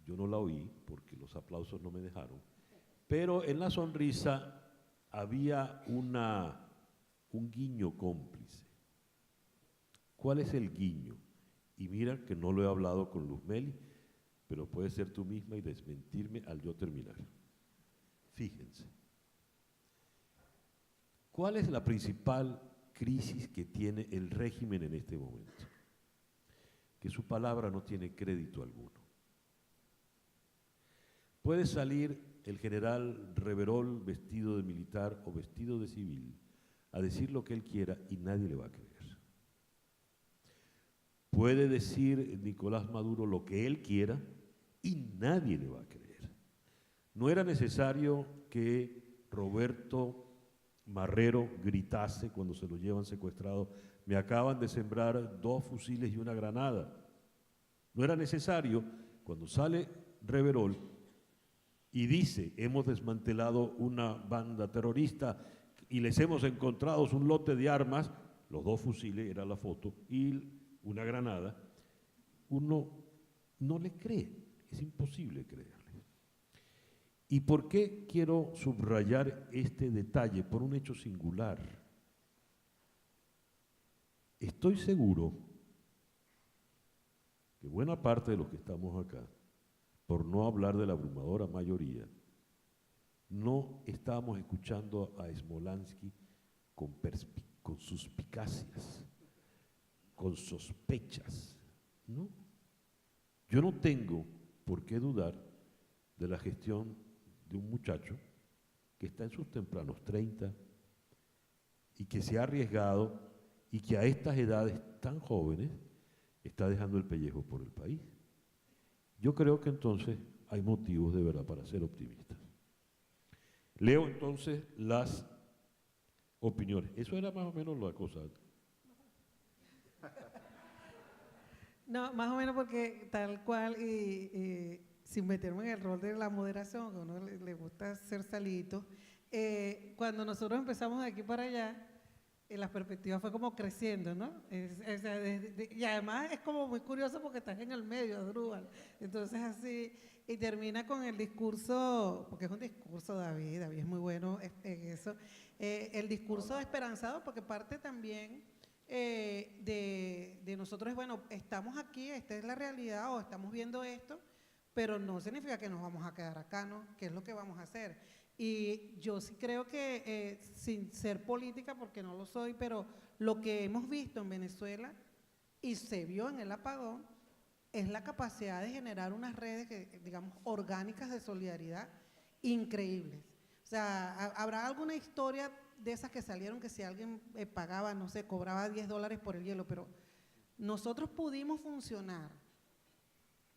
yo no la oí porque los aplausos no me dejaron. Pero en la sonrisa había un guiño cómplice. ¿Cuál es el guiño? Y mira que no lo he hablado con Luz Meli, pero puedes ser tú misma y desmentirme al yo terminar. Fíjense. ¿Cuál es la principal crisis que tiene el régimen en este momento? Que su palabra no tiene crédito alguno. Puede salir el general Reverol vestido de militar o vestido de civil a decir lo que él quiera y nadie le va a creer. Puede decir Nicolás Maduro lo que él quiera y nadie le va a creer. No era necesario que Roberto Marrero gritase cuando se lo llevan secuestrado, me acaban de sembrar 2 fusiles y una granada. No era necesario cuando sale Reverol y dice, hemos desmantelado una banda terrorista y les hemos encontrado un lote de armas, los 2 fusiles, era la foto, y una granada, uno no le cree, es imposible creerle. ¿Y por qué quiero subrayar este detalle? Por un hecho singular. Estoy seguro que buena parte de los que estamos acá, por no hablar de la abrumadora mayoría, no estábamos escuchando a Smolansky con suspicacias, con sospechas, ¿no? Yo no tengo por qué dudar de la gestión de un muchacho que está en sus tempranos 30 y que se ha arriesgado y que a estas edades tan jóvenes está dejando el pellejo por el país. Yo creo que entonces hay motivos de verdad para ser optimistas. Leo entonces las opiniones. Eso era más o menos la cosa. No, más o menos porque tal cual, y sin meterme en el rol de la moderación, que a uno le gusta hacer saliditos, cuando nosotros empezamos de aquí para allá, la perspectiva fue como creciendo, ¿no? O sea, y además es como muy curioso porque estás en el medio, Asdrúbal. Entonces así, y termina con el discurso, porque es un discurso, David es muy bueno en eso, el discurso esperanzado, porque parte también de nosotros es, bueno, estamos aquí, esta es la realidad, o estamos viendo esto, pero no significa que nos vamos a quedar acá, ¿no? ¿Qué es lo que vamos a hacer? Y yo sí creo que, sin ser política, porque no lo soy, pero lo que hemos visto en Venezuela y se vio en el apagón es la capacidad de generar unas redes, digamos, orgánicas de solidaridad increíbles. O sea, habrá alguna historia de esas que salieron que si alguien pagaba, no sé, cobraba $10 por el hielo, pero nosotros pudimos funcionar.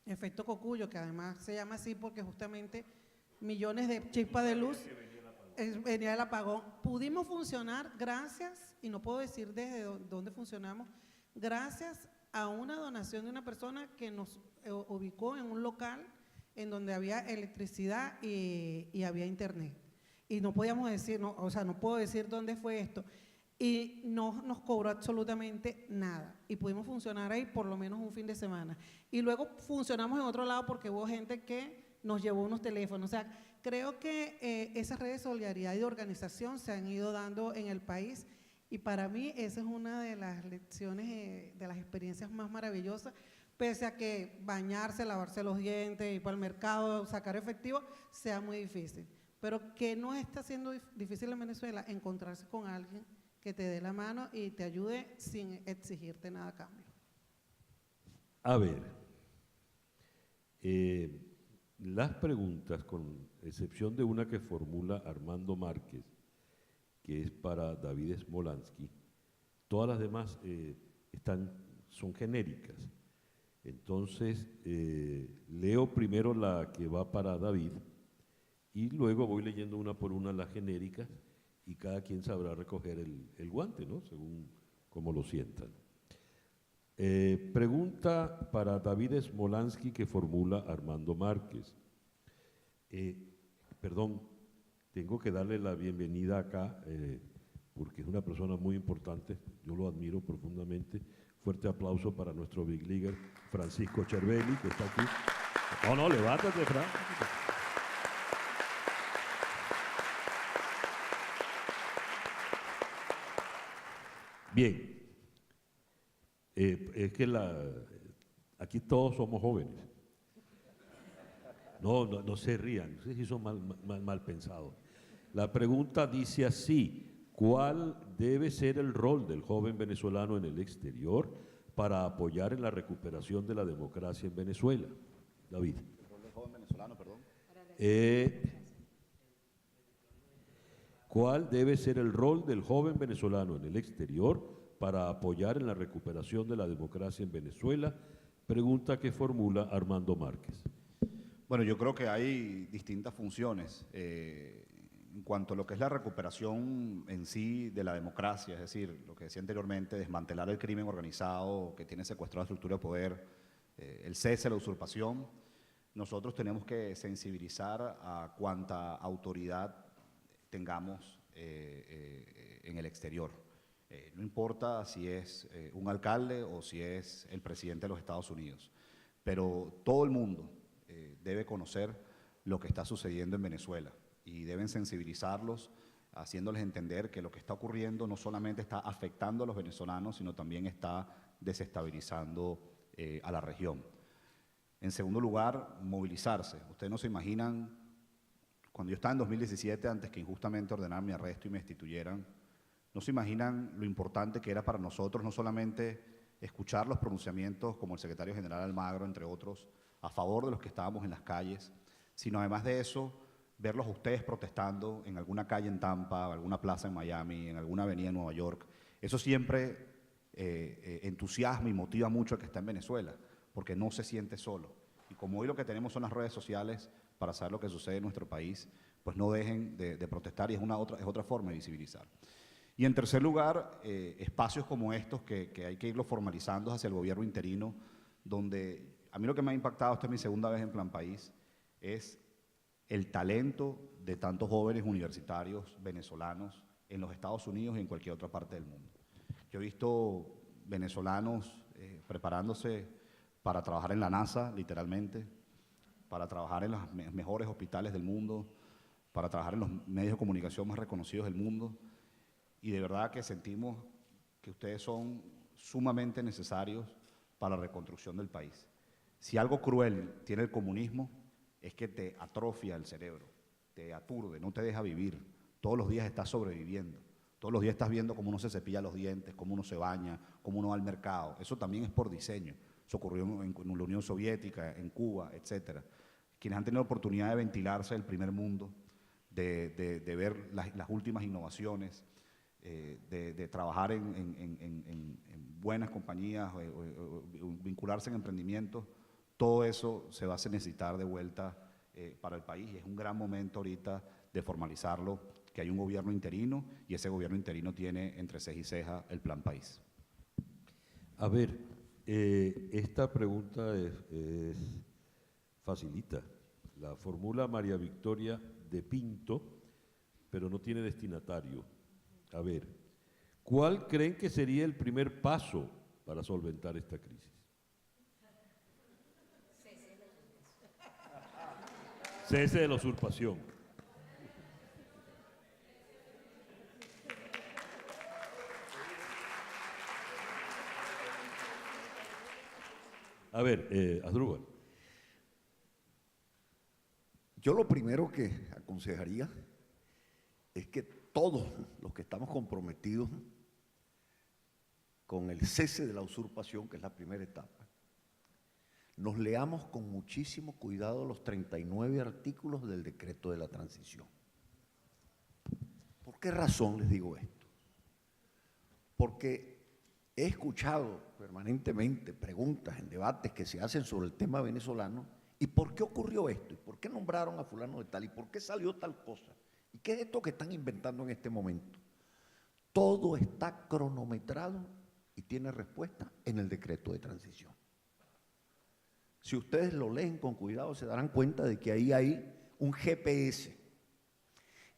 Efecto Cocuyo, que además se llama así porque justamente millones de chispas de luz venía el apagón. Pudimos funcionar gracias, y no puedo decir desde dónde funcionamos, gracias a una donación de una persona que nos ubicó en un local en donde había electricidad y había internet. Y no podíamos decir, no, o sea, no puedo decir dónde fue esto. Y no nos cobró absolutamente nada. Y pudimos funcionar ahí por lo menos un fin de semana. Y luego funcionamos en otro lado porque hubo gente que nos llevó unos teléfonos. O sea, creo que esas redes de solidaridad y de organización se han ido dando en el país y para mí esa es una de las lecciones, de las experiencias más maravillosas, pese a que bañarse, lavarse los dientes, ir para el mercado, sacar efectivo, sea muy difícil. Pero ¿qué no está siendo difícil en Venezuela? Encontrarse con alguien que te dé la mano y te ayude sin exigirte nada a cambio. A ver, las preguntas, con excepción de una que formula Armando Márquez, que es para David Smolansky, todas las demás son genéricas. Entonces, leo primero la que va para David y luego voy leyendo una por una las genéricas y cada quien sabrá recoger el guante, ¿no? Según como lo sientan. Pregunta para David Smolansky que formula Armando Márquez. Perdón, tengo que darle la bienvenida acá porque es una persona muy importante, yo lo admiro profundamente. Fuerte aplauso para nuestro Big Leaguer Francisco Cervelli, que está aquí. No, levántate, Fran. Bien. Es que aquí todos somos jóvenes. No se rían, no sé si son mal pensados. La pregunta dice así: ¿cuál debe ser el rol del joven venezolano en el exterior para apoyar en la recuperación de la democracia en Venezuela? David. El rol del joven venezolano, perdón. ¿Cuál debe ser el rol del joven venezolano en el exterior para apoyar en la recuperación de la democracia en Venezuela? Pregunta que formula Armando Márquez. Bueno, yo creo que hay distintas funciones. En cuanto a lo que es la recuperación en sí de la democracia, es decir, lo que decía anteriormente, desmantelar el crimen organizado que tiene secuestrada la estructura de poder, el cese de la usurpación, nosotros tenemos que sensibilizar a cuanta autoridad tengamos en el exterior. No importa si es un alcalde o si es el presidente de los Estados Unidos, pero todo el mundo debe conocer lo que está sucediendo en Venezuela y deben sensibilizarlos, haciéndoles entender que lo que está ocurriendo no solamente está afectando a los venezolanos, sino también está desestabilizando a la región. En segundo lugar, movilizarse. Ustedes no se imaginan, cuando yo estaba en 2017, antes que injustamente ordenaran mi arresto y me destituyeran, no se imaginan lo importante que era para nosotros no solamente escuchar los pronunciamientos como el secretario general Almagro, entre otros, a favor de los que estábamos en las calles, sino además de eso, verlos a ustedes protestando en alguna calle en Tampa, alguna plaza en Miami, en alguna avenida en Nueva York. Eso siempre entusiasma y motiva mucho al que está en Venezuela, porque no se siente solo. Y como hoy lo que tenemos son las redes sociales para saber lo que sucede en nuestro país, pues no dejen de protestar y es otra forma de visibilizar. Y en tercer lugar, espacios como estos que hay que irlos formalizando hacia el gobierno interino, donde a mí lo que me ha impactado, esta es mi segunda vez en Plan País, es el talento de tantos jóvenes universitarios venezolanos en los Estados Unidos y en cualquier otra parte del mundo. Yo he visto venezolanos preparándose para trabajar en la NASA, literalmente, para trabajar en los mejores hospitales del mundo, para trabajar en los medios de comunicación más reconocidos del mundo, y de verdad que sentimos que ustedes son sumamente necesarios para la reconstrucción del país. Si algo cruel tiene el comunismo, es que te atrofia el cerebro, te aturde, no te deja vivir. Todos los días estás sobreviviendo. Todos los días estás viendo cómo uno se cepilla los dientes, cómo uno se baña, cómo uno va al mercado. Eso también es por diseño. Eso ocurrió en la Unión Soviética, en Cuba, etc. Quienes han tenido la oportunidad de ventilarse del primer mundo, de ver las últimas innovaciones, de trabajar en buenas compañías, vincularse en emprendimientos, todo eso se va a necesitar de vuelta para el país y es un gran momento ahorita de formalizarlo, que hay un gobierno interino y ese gobierno interino tiene entre ceja y ceja el Plan País. A ver, esta pregunta es facilita. La formula María Victoria de Pinto, pero no tiene destinatario. A ver, ¿cuál creen que sería el primer paso para solventar esta crisis? Cese de la usurpación. A ver, Asdrúbal. Yo lo primero que aconsejaría es que todos los que estamos comprometidos con el cese de la usurpación, que es la primera etapa, nos leamos con muchísimo cuidado los 39 artículos del decreto de la transición. ¿Por qué razón les digo esto? Porque he escuchado permanentemente preguntas en debates que se hacen sobre el tema venezolano, ¿y por qué ocurrió esto? ¿Y por qué nombraron a fulano de tal? ¿Y por qué salió tal cosa? ¿Y qué es esto que están inventando en este momento? Todo está cronometrado y tiene respuesta en el decreto de transición. Si ustedes lo leen con cuidado, se darán cuenta de que ahí hay un GPS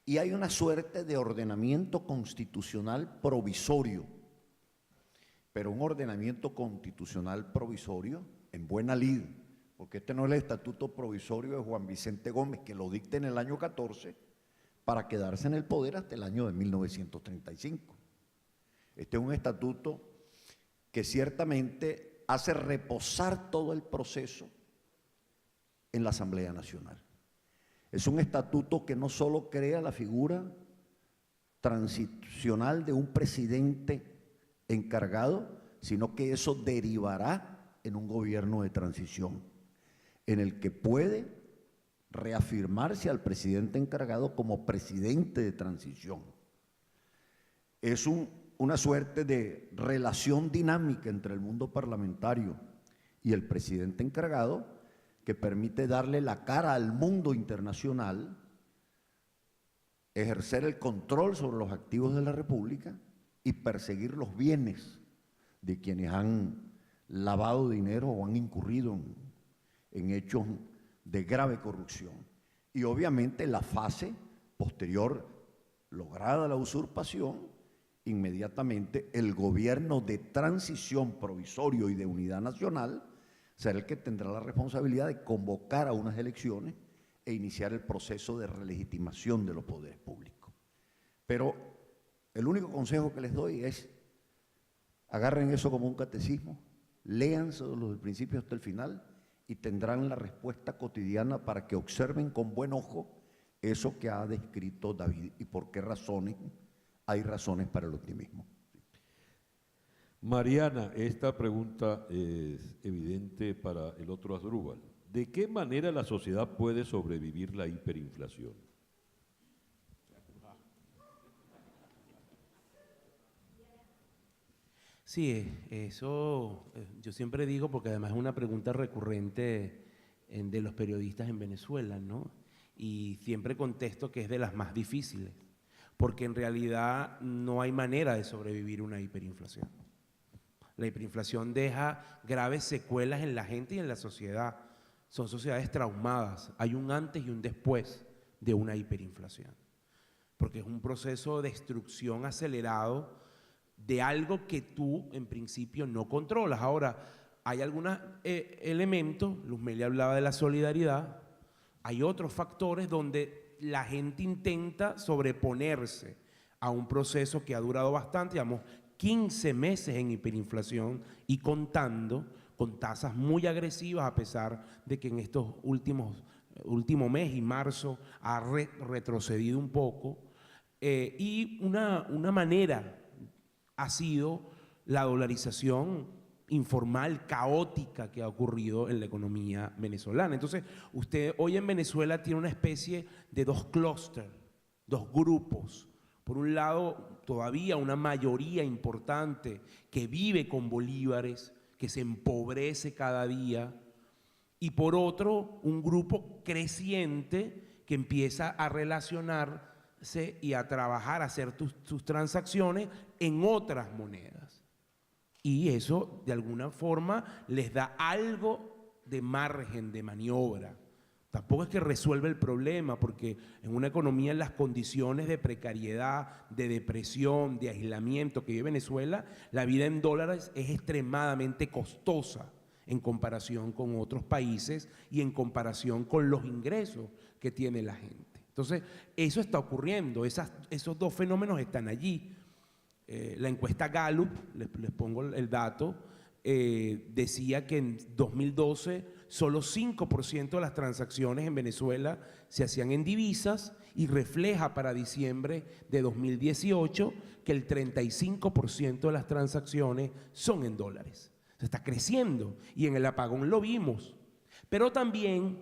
y hay una suerte de ordenamiento constitucional provisorio, pero un ordenamiento constitucional provisorio en buena lid, porque este no es el estatuto provisorio de Juan Vicente Gómez, que lo dicta en el año 14 para quedarse en el poder hasta el año de 1935. Este es un estatuto que ciertamente hace reposar todo el proceso en la Asamblea Nacional. Es un estatuto que no solo crea la figura transicional de un presidente encargado, sino que eso derivará en un gobierno de transición, en el que puede reafirmarse al presidente encargado como presidente de transición. Es una suerte de relación dinámica entre el mundo parlamentario y el presidente encargado que permite darle la cara al mundo internacional, ejercer el control sobre los activos de la República y perseguir los bienes de quienes han lavado dinero o han incurrido en hechos de grave corrupción. Y obviamente la fase posterior, lograda la usurpación, inmediatamente el gobierno de transición provisorio y de unidad nacional será el que tendrá la responsabilidad de convocar a unas elecciones e iniciar el proceso de relegitimación de los poderes públicos. Pero el único consejo que les doy es: agarren eso como un catecismo, léanse desde el principio hasta el final y tendrán la respuesta cotidiana para que observen con buen ojo eso que ha descrito David y por qué razones hay razones para el optimismo. Mariana, esta pregunta es evidente para el otro Asdrúbal. ¿De qué manera la sociedad puede sobrevivir la hiperinflación? Sí, eso yo siempre digo, porque además es una pregunta recurrente de los periodistas en Venezuela, ¿no? Y siempre contesto que es de las más difíciles, porque en realidad no hay manera de sobrevivir una hiperinflación. La hiperinflación deja graves secuelas en la gente y en la sociedad. Son sociedades traumadas. Hay un antes y un después de una hiperinflación, porque es un proceso de destrucción acelerado de algo que tú en principio no controlas. Ahora, hay algunos elementos, Luz Meli hablaba de la solidaridad, hay otros factores donde la gente intenta sobreponerse a un proceso que ha durado bastante, digamos, 15 meses en hiperinflación y contando, con tasas muy agresivas, a pesar de que en estos último mes y marzo ha retrocedido un poco. Y una manera ha sido la dolarización informal, caótica que ha ocurrido en la economía venezolana. Entonces, usted hoy en Venezuela tiene una especie de dos clústeres, dos grupos. Por un lado, todavía una mayoría importante que vive con bolívares, que se empobrece cada día, y por otro, un grupo creciente que empieza a relacionarse y a trabajar, a hacer sus transacciones en otras monedas. Y eso, de alguna forma, les da algo de margen de maniobra. Tampoco es que resuelve el problema, porque en una economía en las condiciones de precariedad, de depresión, de aislamiento que vive Venezuela, la vida en dólares es extremadamente costosa en comparación con otros países y en comparación con los ingresos que tiene la gente. Entonces, eso está ocurriendo, esos dos fenómenos están allí. La encuesta Gallup, les pongo el dato, decía que en 2012 solo 5% de las transacciones en Venezuela se hacían en divisas y refleja para diciembre de 2018 que el 35% de las transacciones son en dólares. Se está creciendo y en el apagón lo vimos. Pero también,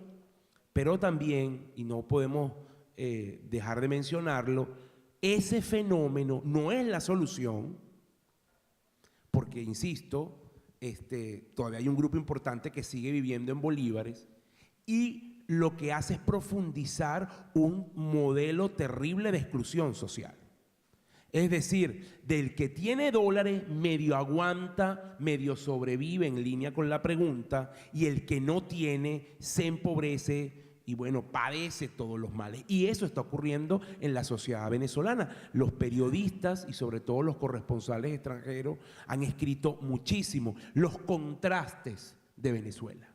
y no podemos dejar de mencionarlo, ese fenómeno no es la solución, porque, insisto, todavía hay un grupo importante que sigue viviendo en bolívares y lo que hace es profundizar un modelo terrible de exclusión social. Es decir, del que tiene dólares medio aguanta, medio sobrevive en línea con la pregunta, y el que no tiene se empobrece y bueno, padece todos los males. Y eso está ocurriendo en la sociedad venezolana. Los periodistas y sobre todo los corresponsales extranjeros han escrito muchísimo los contrastes de Venezuela.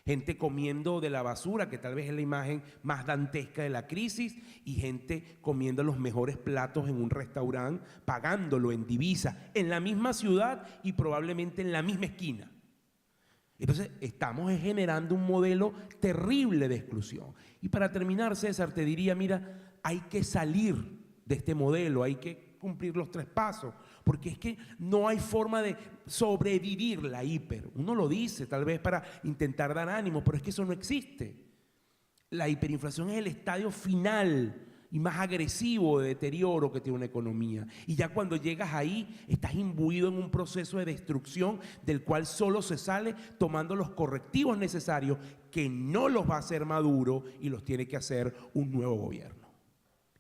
Gente comiendo de la basura, que tal vez es la imagen más dantesca de la crisis, y gente comiendo los mejores platos en un restaurante, pagándolo en divisa, en la misma ciudad y probablemente en la misma esquina. Entonces, estamos generando un modelo terrible de exclusión. Y para terminar, César, te diría, mira, hay que salir de este modelo, hay que cumplir los 3 pasos, porque es que no hay forma de sobrevivir la hiper. Uno lo dice tal vez para intentar dar ánimo, pero es que eso no existe. La hiperinflación es el estadio final y más agresivo de deterioro que tiene una economía. Y ya cuando llegas ahí, estás imbuido en un proceso de destrucción del cual solo se sale tomando los correctivos necesarios, que no los va a hacer Maduro y los tiene que hacer un nuevo gobierno.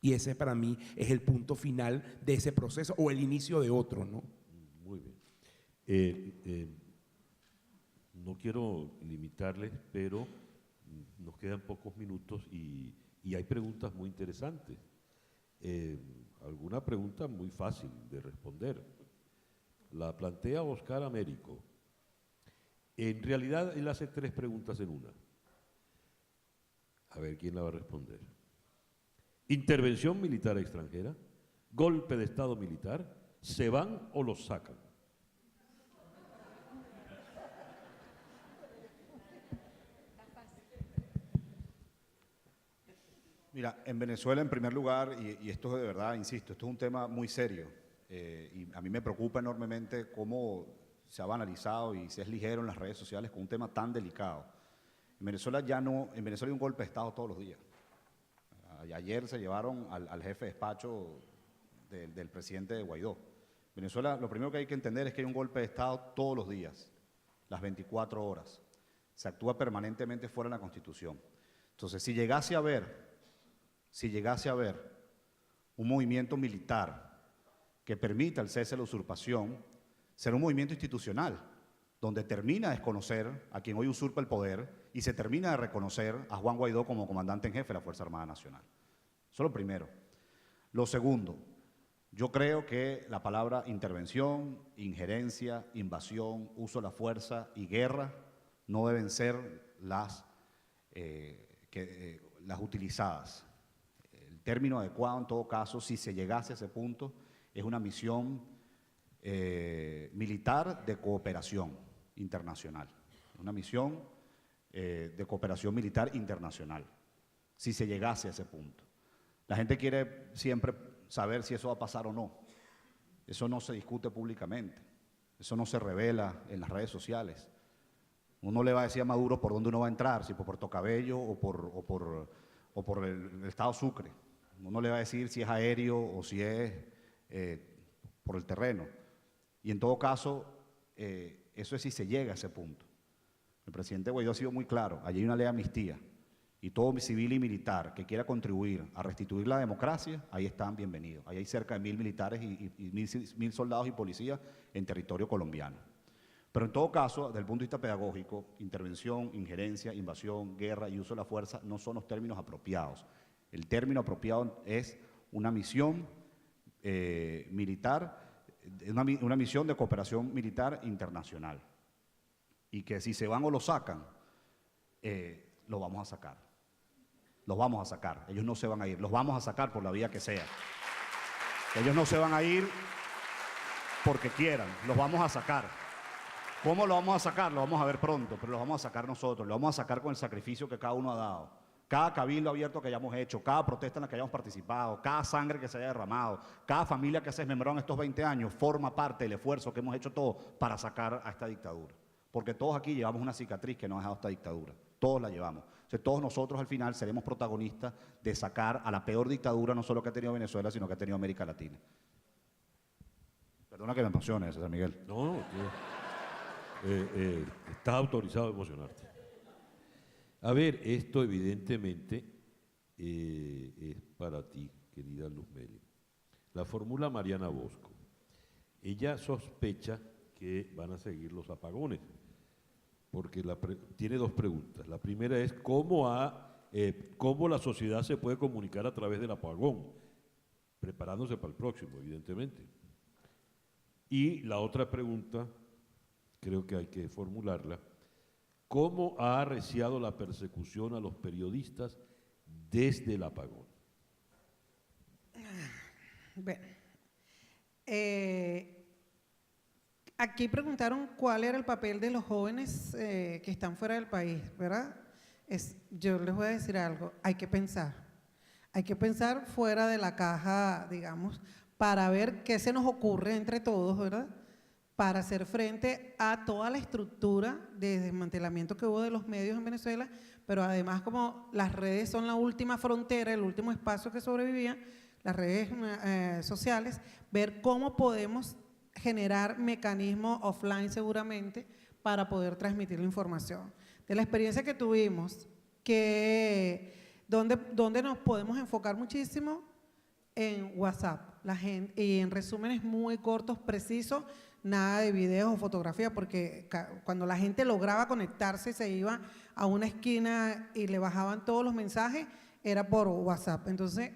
Y ese para mí es el punto final de ese proceso, o el inicio de otro, ¿no? Muy bien. No quiero limitarles, pero nos quedan pocos minutos y hay preguntas muy interesantes. Alguna pregunta muy fácil de responder. La plantea Oscar Américo. En realidad, él hace 3 preguntas en una. A ver quién la va a responder. Intervención militar extranjera, golpe de Estado militar, ¿se van o los sacan? Mira, en Venezuela, en primer lugar, y esto de verdad, insisto, esto es un tema muy serio, y a mí me preocupa enormemente cómo se ha banalizado y se es ligero en las redes sociales con un tema tan delicado. En Venezuela en Venezuela hay un golpe de Estado todos los días. Ayer se llevaron al jefe de despacho del presidente de Guaidó. Venezuela, lo primero que hay que entender es que hay un golpe de Estado todos los días, las 24 horas. Se actúa permanentemente fuera de la Constitución. Entonces, si llegase a haber un movimiento militar que permita el cese de la usurpación, será un movimiento institucional, donde termina de desconocer a quien hoy usurpa el poder y se termina de reconocer a Juan Guaidó como comandante en jefe de la Fuerza Armada Nacional. Eso es lo primero. Lo segundo, yo creo que la palabra intervención, injerencia, invasión, uso de la fuerza y guerra no deben ser las utilizadas. El término adecuado, en todo caso, si se llegase a ese punto, es una misión militar de cooperación internacional. Una misión de cooperación militar internacional, si se llegase a ese punto. La gente quiere siempre saber si eso va a pasar o no. Eso no se discute públicamente. Eso no se revela en las redes sociales. Uno le va a decir a Maduro por dónde uno va a entrar, si por Puerto Cabello o por el estado Sucre. Uno le va a decir si es aéreo o si es por el terreno. Y en todo caso, eso es si se llega a ese punto. El presidente Guaidó ha sido muy claro, allí hay una ley de amnistía y todo civil y militar que quiera contribuir a restituir la democracia, ahí están bienvenidos. Ahí hay cerca de 1.000 militares y 1.000 soldados y policías en territorio colombiano. Pero en todo caso, desde el punto de vista pedagógico, intervención, injerencia, invasión, guerra y uso de la fuerza no son los términos apropiados. El término apropiado es una misión militar, una misión de cooperación militar internacional. Y que si se van o lo sacan, lo vamos a sacar. Los vamos a sacar. Ellos no se van a ir. Los vamos a sacar por la vía que sea. Ellos no se van a ir porque quieran. Los vamos a sacar. ¿Cómo lo vamos a sacar? Lo vamos a ver pronto, pero lo vamos a sacar nosotros. Lo vamos a sacar con el sacrificio que cada uno ha dado. Cada cabildo abierto que hayamos hecho, cada protesta en la que hayamos participado, cada sangre que se haya derramado, cada familia que se desmembró en estos 20 años, forma parte del esfuerzo que hemos hecho todos para sacar a esta dictadura. Porque todos aquí llevamos una cicatriz que nos ha dejado esta dictadura. Todos la llevamos. O sea, todos nosotros al final seremos protagonistas de sacar a la peor dictadura no solo que ha tenido Venezuela, sino que ha tenido América Latina. Perdona que me emocione, César Miguel. No, estás autorizado a emocionarte. A ver, esto evidentemente es para ti, querida Luz Meli. La fórmula Mariana Bosco. Ella sospecha que van a seguir los apagones, porque tiene dos preguntas. La primera es cómo la sociedad se puede comunicar a través del apagón, preparándose para el próximo, evidentemente. Y la otra pregunta, creo que hay que formularla, ¿cómo ha arreciado la persecución a los periodistas desde el apagón? Bueno, aquí preguntaron cuál era el papel de los jóvenes que están fuera del país, ¿verdad? Yo les voy a decir algo, hay que pensar fuera de la caja, digamos, para ver qué se nos ocurre entre todos, ¿verdad? Para hacer frente a toda la estructura de desmantelamiento que hubo de los medios en Venezuela, pero además como las redes son la última frontera, el último espacio que sobrevivía, las redes sociales, ver cómo podemos generar mecanismos offline seguramente para poder transmitir la información. De la experiencia que tuvimos, donde nos podemos enfocar muchísimo en WhatsApp, y en resúmenes muy cortos, precisos, nada de videos o fotografía, porque cuando la gente lograba conectarse, se iba a una esquina y le bajaban todos los mensajes, era por WhatsApp. Entonces,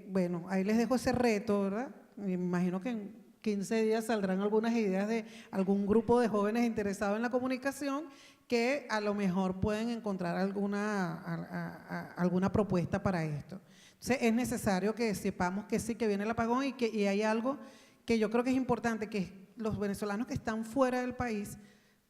bueno, ahí les dejo ese reto, ¿verdad? Me imagino que en 15 días saldrán algunas ideas de algún grupo de jóvenes interesados en la comunicación que a lo mejor pueden encontrar alguna propuesta para esto. Entonces, es necesario que sepamos que sí, que viene el apagón y hay algo que yo creo que es importante, que los venezolanos que están fuera del país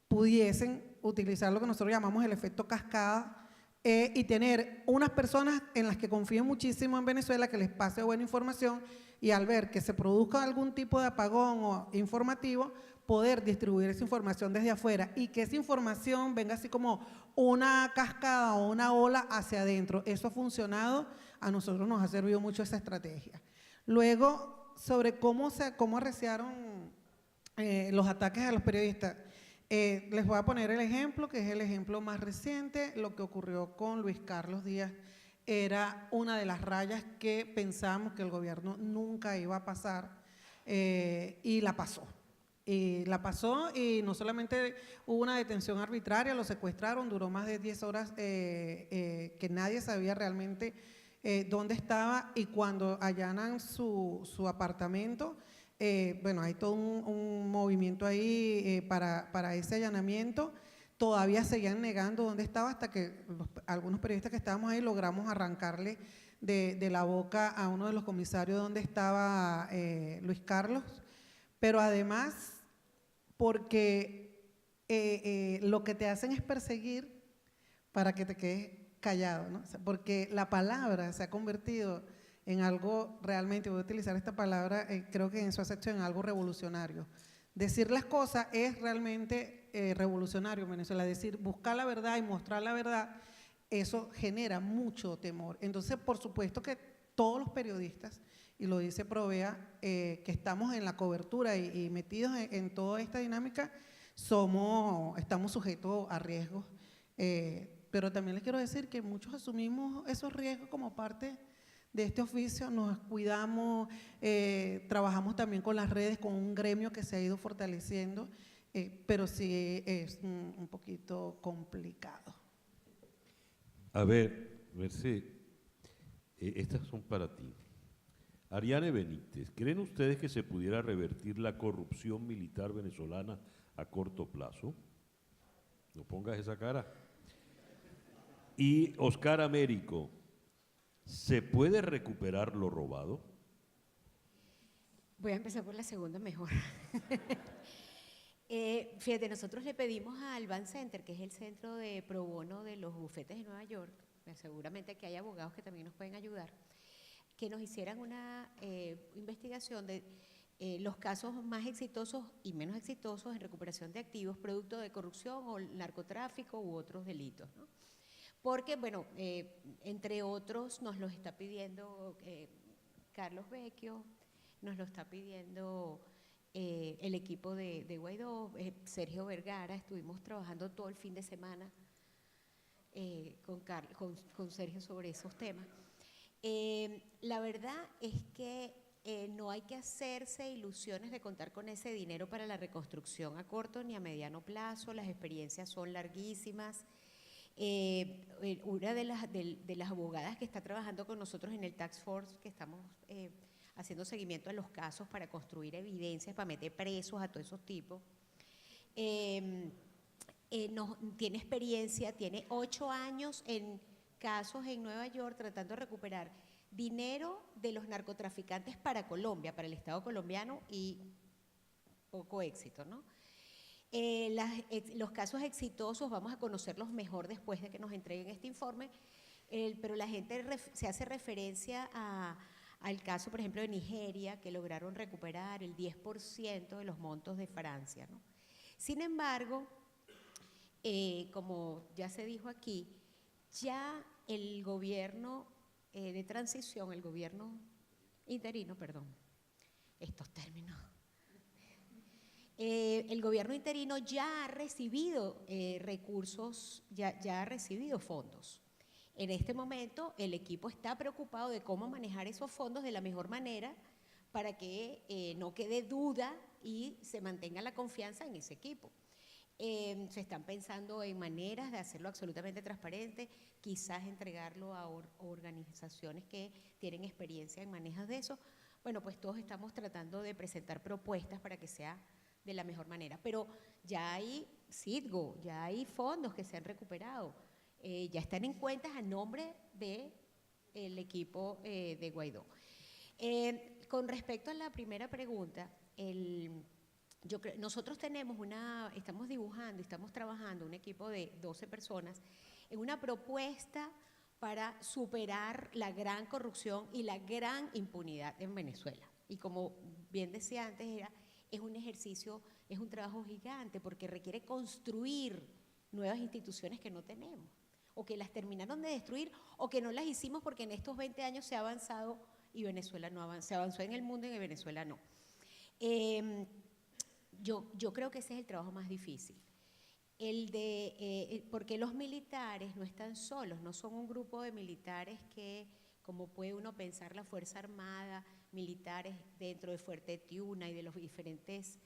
pudiesen utilizar lo que nosotros llamamos el efecto cascada y tener unas personas en las que confíen muchísimo en Venezuela, que les pase buena información, y al ver que se produzca algún tipo de apagón o informativo, poder distribuir esa información desde afuera y que esa información venga así como una cascada o una ola hacia adentro. Eso ha funcionado, a nosotros nos ha servido mucho esa estrategia. Luego, sobre cómo arreciaron los ataques a los periodistas. Les voy a poner el ejemplo, que es el ejemplo más reciente, lo que ocurrió con Luis Carlos Díaz. Era una de las rayas que pensábamos que el gobierno nunca iba a pasar y la pasó. Y la pasó y no solamente hubo una detención arbitraria, lo secuestraron, duró más de 10 horas que nadie sabía realmente dónde estaba, y cuando allanan su apartamento, bueno, hay todo un movimiento ahí para ese allanamiento. Todavía seguían negando dónde estaba hasta que algunos periodistas que estábamos ahí logramos arrancarle de la boca a uno de los comisarios dónde estaba Luis Carlos. Pero además, porque lo que te hacen es perseguir para que te quedes callado, ¿no? O sea, porque la palabra se ha convertido en algo realmente, voy a utilizar esta palabra, creo que en su acepción, en algo revolucionario. Decir las cosas es realmente revolucionario en Venezuela. Decir, buscar la verdad y mostrar la verdad, eso genera mucho temor. Entonces, por supuesto que todos los periodistas, y lo dice Provea, que estamos en la cobertura y metidos en toda esta dinámica, estamos sujetos a riesgos. Pero también les quiero decir que muchos asumimos esos riesgos como parte de este oficio, nos cuidamos, trabajamos también con las redes, con un gremio que se ha ido fortaleciendo, pero sí es un poquito complicado. A ver, Merced, estas son para ti. Ariane Benítez, ¿creen ustedes que se pudiera revertir la corrupción militar venezolana a corto plazo? No pongas esa cara. Y Oscar Américo, ¿se puede recuperar lo robado? Voy a empezar por la segunda mejor. Fíjate, nosotros le pedimos al Van Center, que es el centro de pro bono de los bufetes de Nueva York, seguramente que hay abogados que también nos pueden ayudar, que nos hicieran una investigación de los casos más exitosos y menos exitosos en recuperación de activos producto de corrupción o narcotráfico u otros delitos, ¿no? Porque, bueno, entre otros nos los está pidiendo Carlos Vecchio, nos lo está pidiendo el equipo de Guaidó, Sergio Vergara. Estuvimos trabajando todo el fin de semana con Sergio sobre esos temas. La verdad es que no hay que hacerse ilusiones de contar con ese dinero para la reconstrucción a corto ni a mediano plazo. Las experiencias son larguísimas. Una de las abogadas que está trabajando con nosotros en el Task Force, que estamos haciendo seguimiento a los casos para construir evidencias, para meter presos a todos esos tipos, tiene experiencia, tiene 8 años en casos en Nueva York tratando de recuperar dinero de los narcotraficantes para Colombia, para el Estado colombiano, y poco éxito, ¿no? Los casos exitosos vamos a conocerlos mejor después de que nos entreguen este informe, pero la gente se hace referencia al caso, por ejemplo, de Nigeria, que lograron recuperar el 10% de los montos de Francia, ¿no? Sin embargo, como ya se dijo aquí, ya el gobierno de transición, el gobierno interino, perdón, estos términos, el gobierno interino ya ha recibido recursos, ya ha recibido fondos. En este momento el equipo está preocupado de cómo manejar esos fondos de la mejor manera para que no quede duda y se mantenga la confianza en ese equipo. Se están pensando en maneras de hacerlo absolutamente transparente, quizás entregarlo a organizaciones que tienen experiencia en manejos de eso. Bueno, pues todos estamos tratando de presentar propuestas para que sea de la mejor manera, pero ya hay CIDGO, ya hay fondos que se han recuperado, ya están en cuentas a nombre del equipo de Guaidó. Con respecto a la primera pregunta, nosotros estamos dibujando, estamos trabajando un equipo de 12 personas en una propuesta para superar la gran corrupción y la gran impunidad en Venezuela. Y como bien decía antes, es un ejercicio, es un trabajo gigante porque requiere construir nuevas instituciones que no tenemos, o que las terminaron de destruir, o que no las hicimos porque en estos 20 años se ha avanzado y Venezuela no avanza, se avanzó en el mundo y en Venezuela no. Yo creo que ese es el trabajo más difícil. Porque los militares no están solos, no son un grupo de militares que, como puede uno pensar, la Fuerza Armada, militares dentro de Fuerte Tiuna y de los diferentes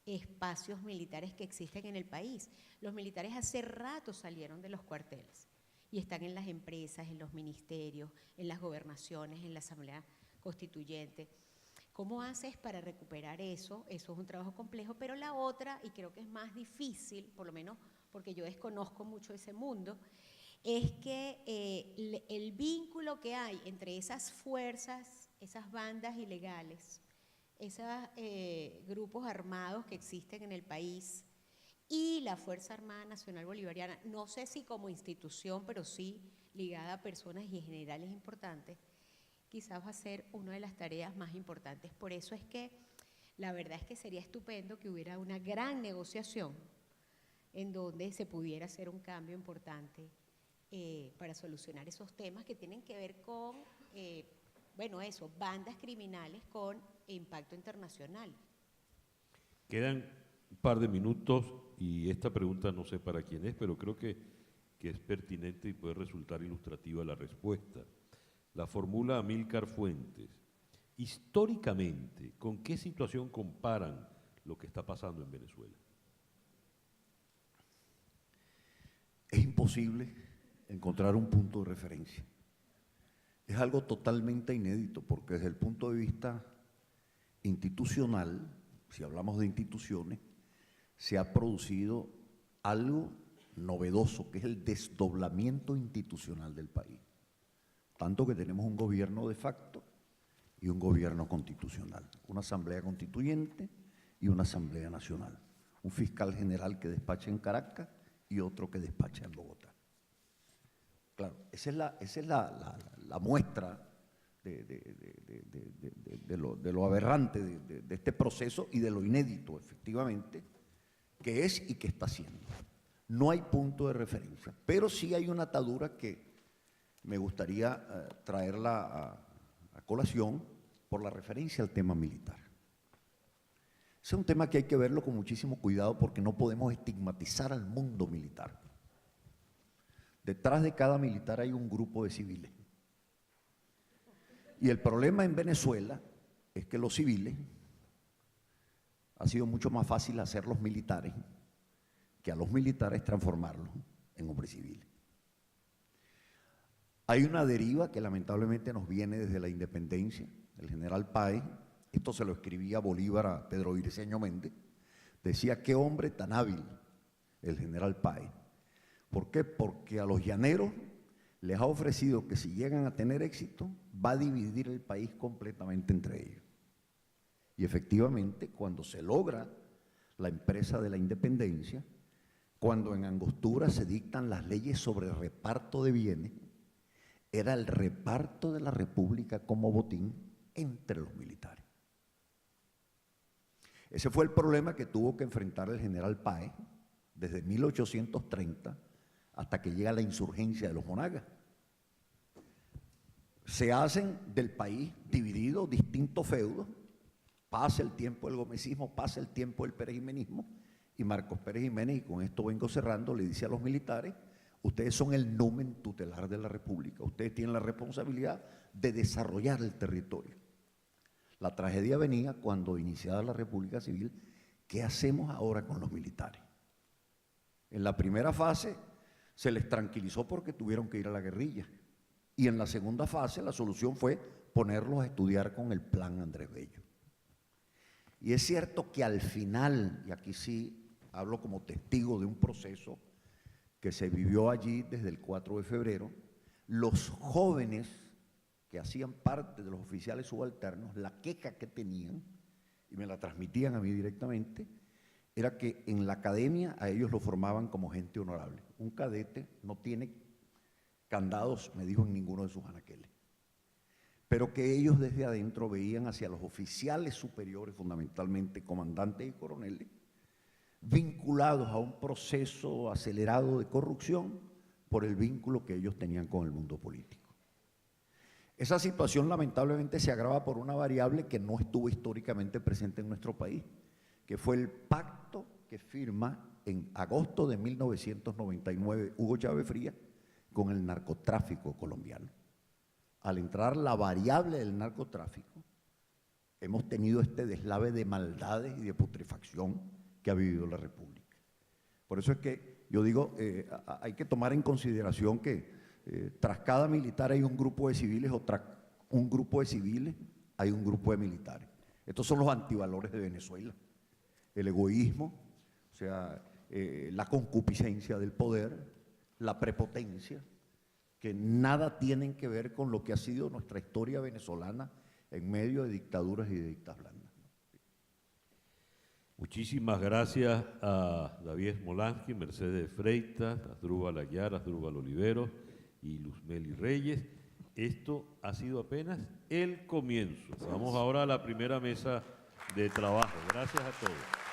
espacios militares que existen en el país. Los militares hace rato salieron de los cuarteles y están en las empresas, en los ministerios, en las gobernaciones, en la Asamblea Constituyente. ¿Cómo haces para recuperar eso? Eso es un trabajo complejo, pero la otra, y creo que es más difícil, por lo menos porque yo desconozco mucho ese mundo, es que el vínculo que hay entre esas fuerzas, esas bandas ilegales, esos grupos armados que existen en el país y la Fuerza Armada Nacional Bolivariana, no sé si como institución, pero sí ligada a personas y generales importantes, quizás va a ser una de las tareas más importantes. Por eso es que la verdad es que sería estupendo que hubiera una gran negociación en donde se pudiera hacer un cambio importante para solucionar esos temas que tienen que ver con, bandas criminales con impacto internacional. Quedan un par de minutos y esta pregunta no sé para quién es, pero creo que es pertinente y puede resultar ilustrativa la respuesta. La formula Amílcar Fuentes. Históricamente, ¿con qué situación comparan lo que está pasando en Venezuela? Es imposible encontrar un punto de referencia. Es algo totalmente inédito porque desde el punto de vista institucional, si hablamos de instituciones, se ha producido algo novedoso, que es el desdoblamiento institucional del país. Tanto que tenemos un gobierno de facto y un gobierno constitucional, una asamblea constituyente y una asamblea nacional, un fiscal general que despacha en Caracas y otro que despacha en Bogotá. Claro, esa es la muestra de lo aberrante de este proceso y de lo inédito, efectivamente, que es y que está haciendo. No hay punto de referencia, pero sí hay una atadura que me gustaría traerla a colación por la referencia al tema militar. Ese es un tema que hay que verlo con muchísimo cuidado porque no podemos estigmatizar al mundo militar. Detrás de cada militar hay un grupo de civiles. Y el problema en Venezuela es que los civiles ha sido mucho más fácil hacerlos militares que a los militares transformarlos en hombres civiles. Hay una deriva que lamentablemente nos viene desde la independencia. El general Páez, esto se lo escribía Bolívar a Pedro Briceño Méndez, decía: qué hombre tan hábil el general Páez. ¿Por qué? Porque a los llaneros les ha ofrecido que si llegan a tener éxito, va a dividir el país completamente entre ellos. Y efectivamente, cuando se logra la empresa de la independencia, cuando en Angostura se dictan las leyes sobre reparto de bienes, era el reparto de la República como botín entre los militares. Ese fue el problema que tuvo que enfrentar el general Páez desde 1830 hasta que llega la insurgencia de los monagas. Se hacen del país dividido, distintos feudos, pasa el tiempo del gomecismo, pasa el tiempo del perejimenismo, y Marcos Pérez Jiménez, y con esto vengo cerrando, le dice a los militares: ustedes son el numen tutelar de la República, ustedes tienen la responsabilidad de desarrollar el territorio. La tragedia venía cuando iniciada la República Civil. ¿Qué hacemos ahora con los militares? En la primera fase se les tranquilizó porque tuvieron que ir a la guerrilla, y en la segunda fase la solución fue ponerlos a estudiar con el plan Andrés Bello. Y es cierto que al final, y aquí sí hablo como testigo de un proceso que se vivió allí desde el 4 de febrero, los jóvenes que hacían parte de los oficiales subalternos, la queja que tenían, y me la transmitían a mí directamente, era que en la academia a ellos lo formaban como gente honorable. Un cadete no tiene candados, me dijo, en ninguno de sus anaqueles. Pero que ellos desde adentro veían hacia los oficiales superiores, fundamentalmente comandantes y coroneles, vinculados a un proceso acelerado de corrupción por el vínculo que ellos tenían con el mundo político. Esa situación lamentablemente se agrava por una variable que no estuvo históricamente presente en nuestro país, que fue el pacto que firma en agosto de 1999 Hugo Chávez Frías con el narcotráfico colombiano. Al entrar la variable del narcotráfico, hemos tenido este deslave de maldades y de putrefacción que ha vivido la República. Por eso es que yo digo, hay que tomar en consideración que tras cada militar hay un grupo de civiles o tras un grupo de civiles hay un grupo de militares. Estos son los antivalores de Venezuela. El egoísmo, o sea, la concupiscencia del poder, la prepotencia, que nada tienen que ver con lo que ha sido nuestra historia venezolana en medio de dictaduras y de dictas blandas. Muchísimas gracias a David Smolansky, Mercedes Freitas, Asdrúbal Aguiar, Asdrúbal Oliveros y Luzmeli Reyes. Esto ha sido apenas el comienzo. Vamos ahora a la primera mesa de trabajo. Gracias a todos.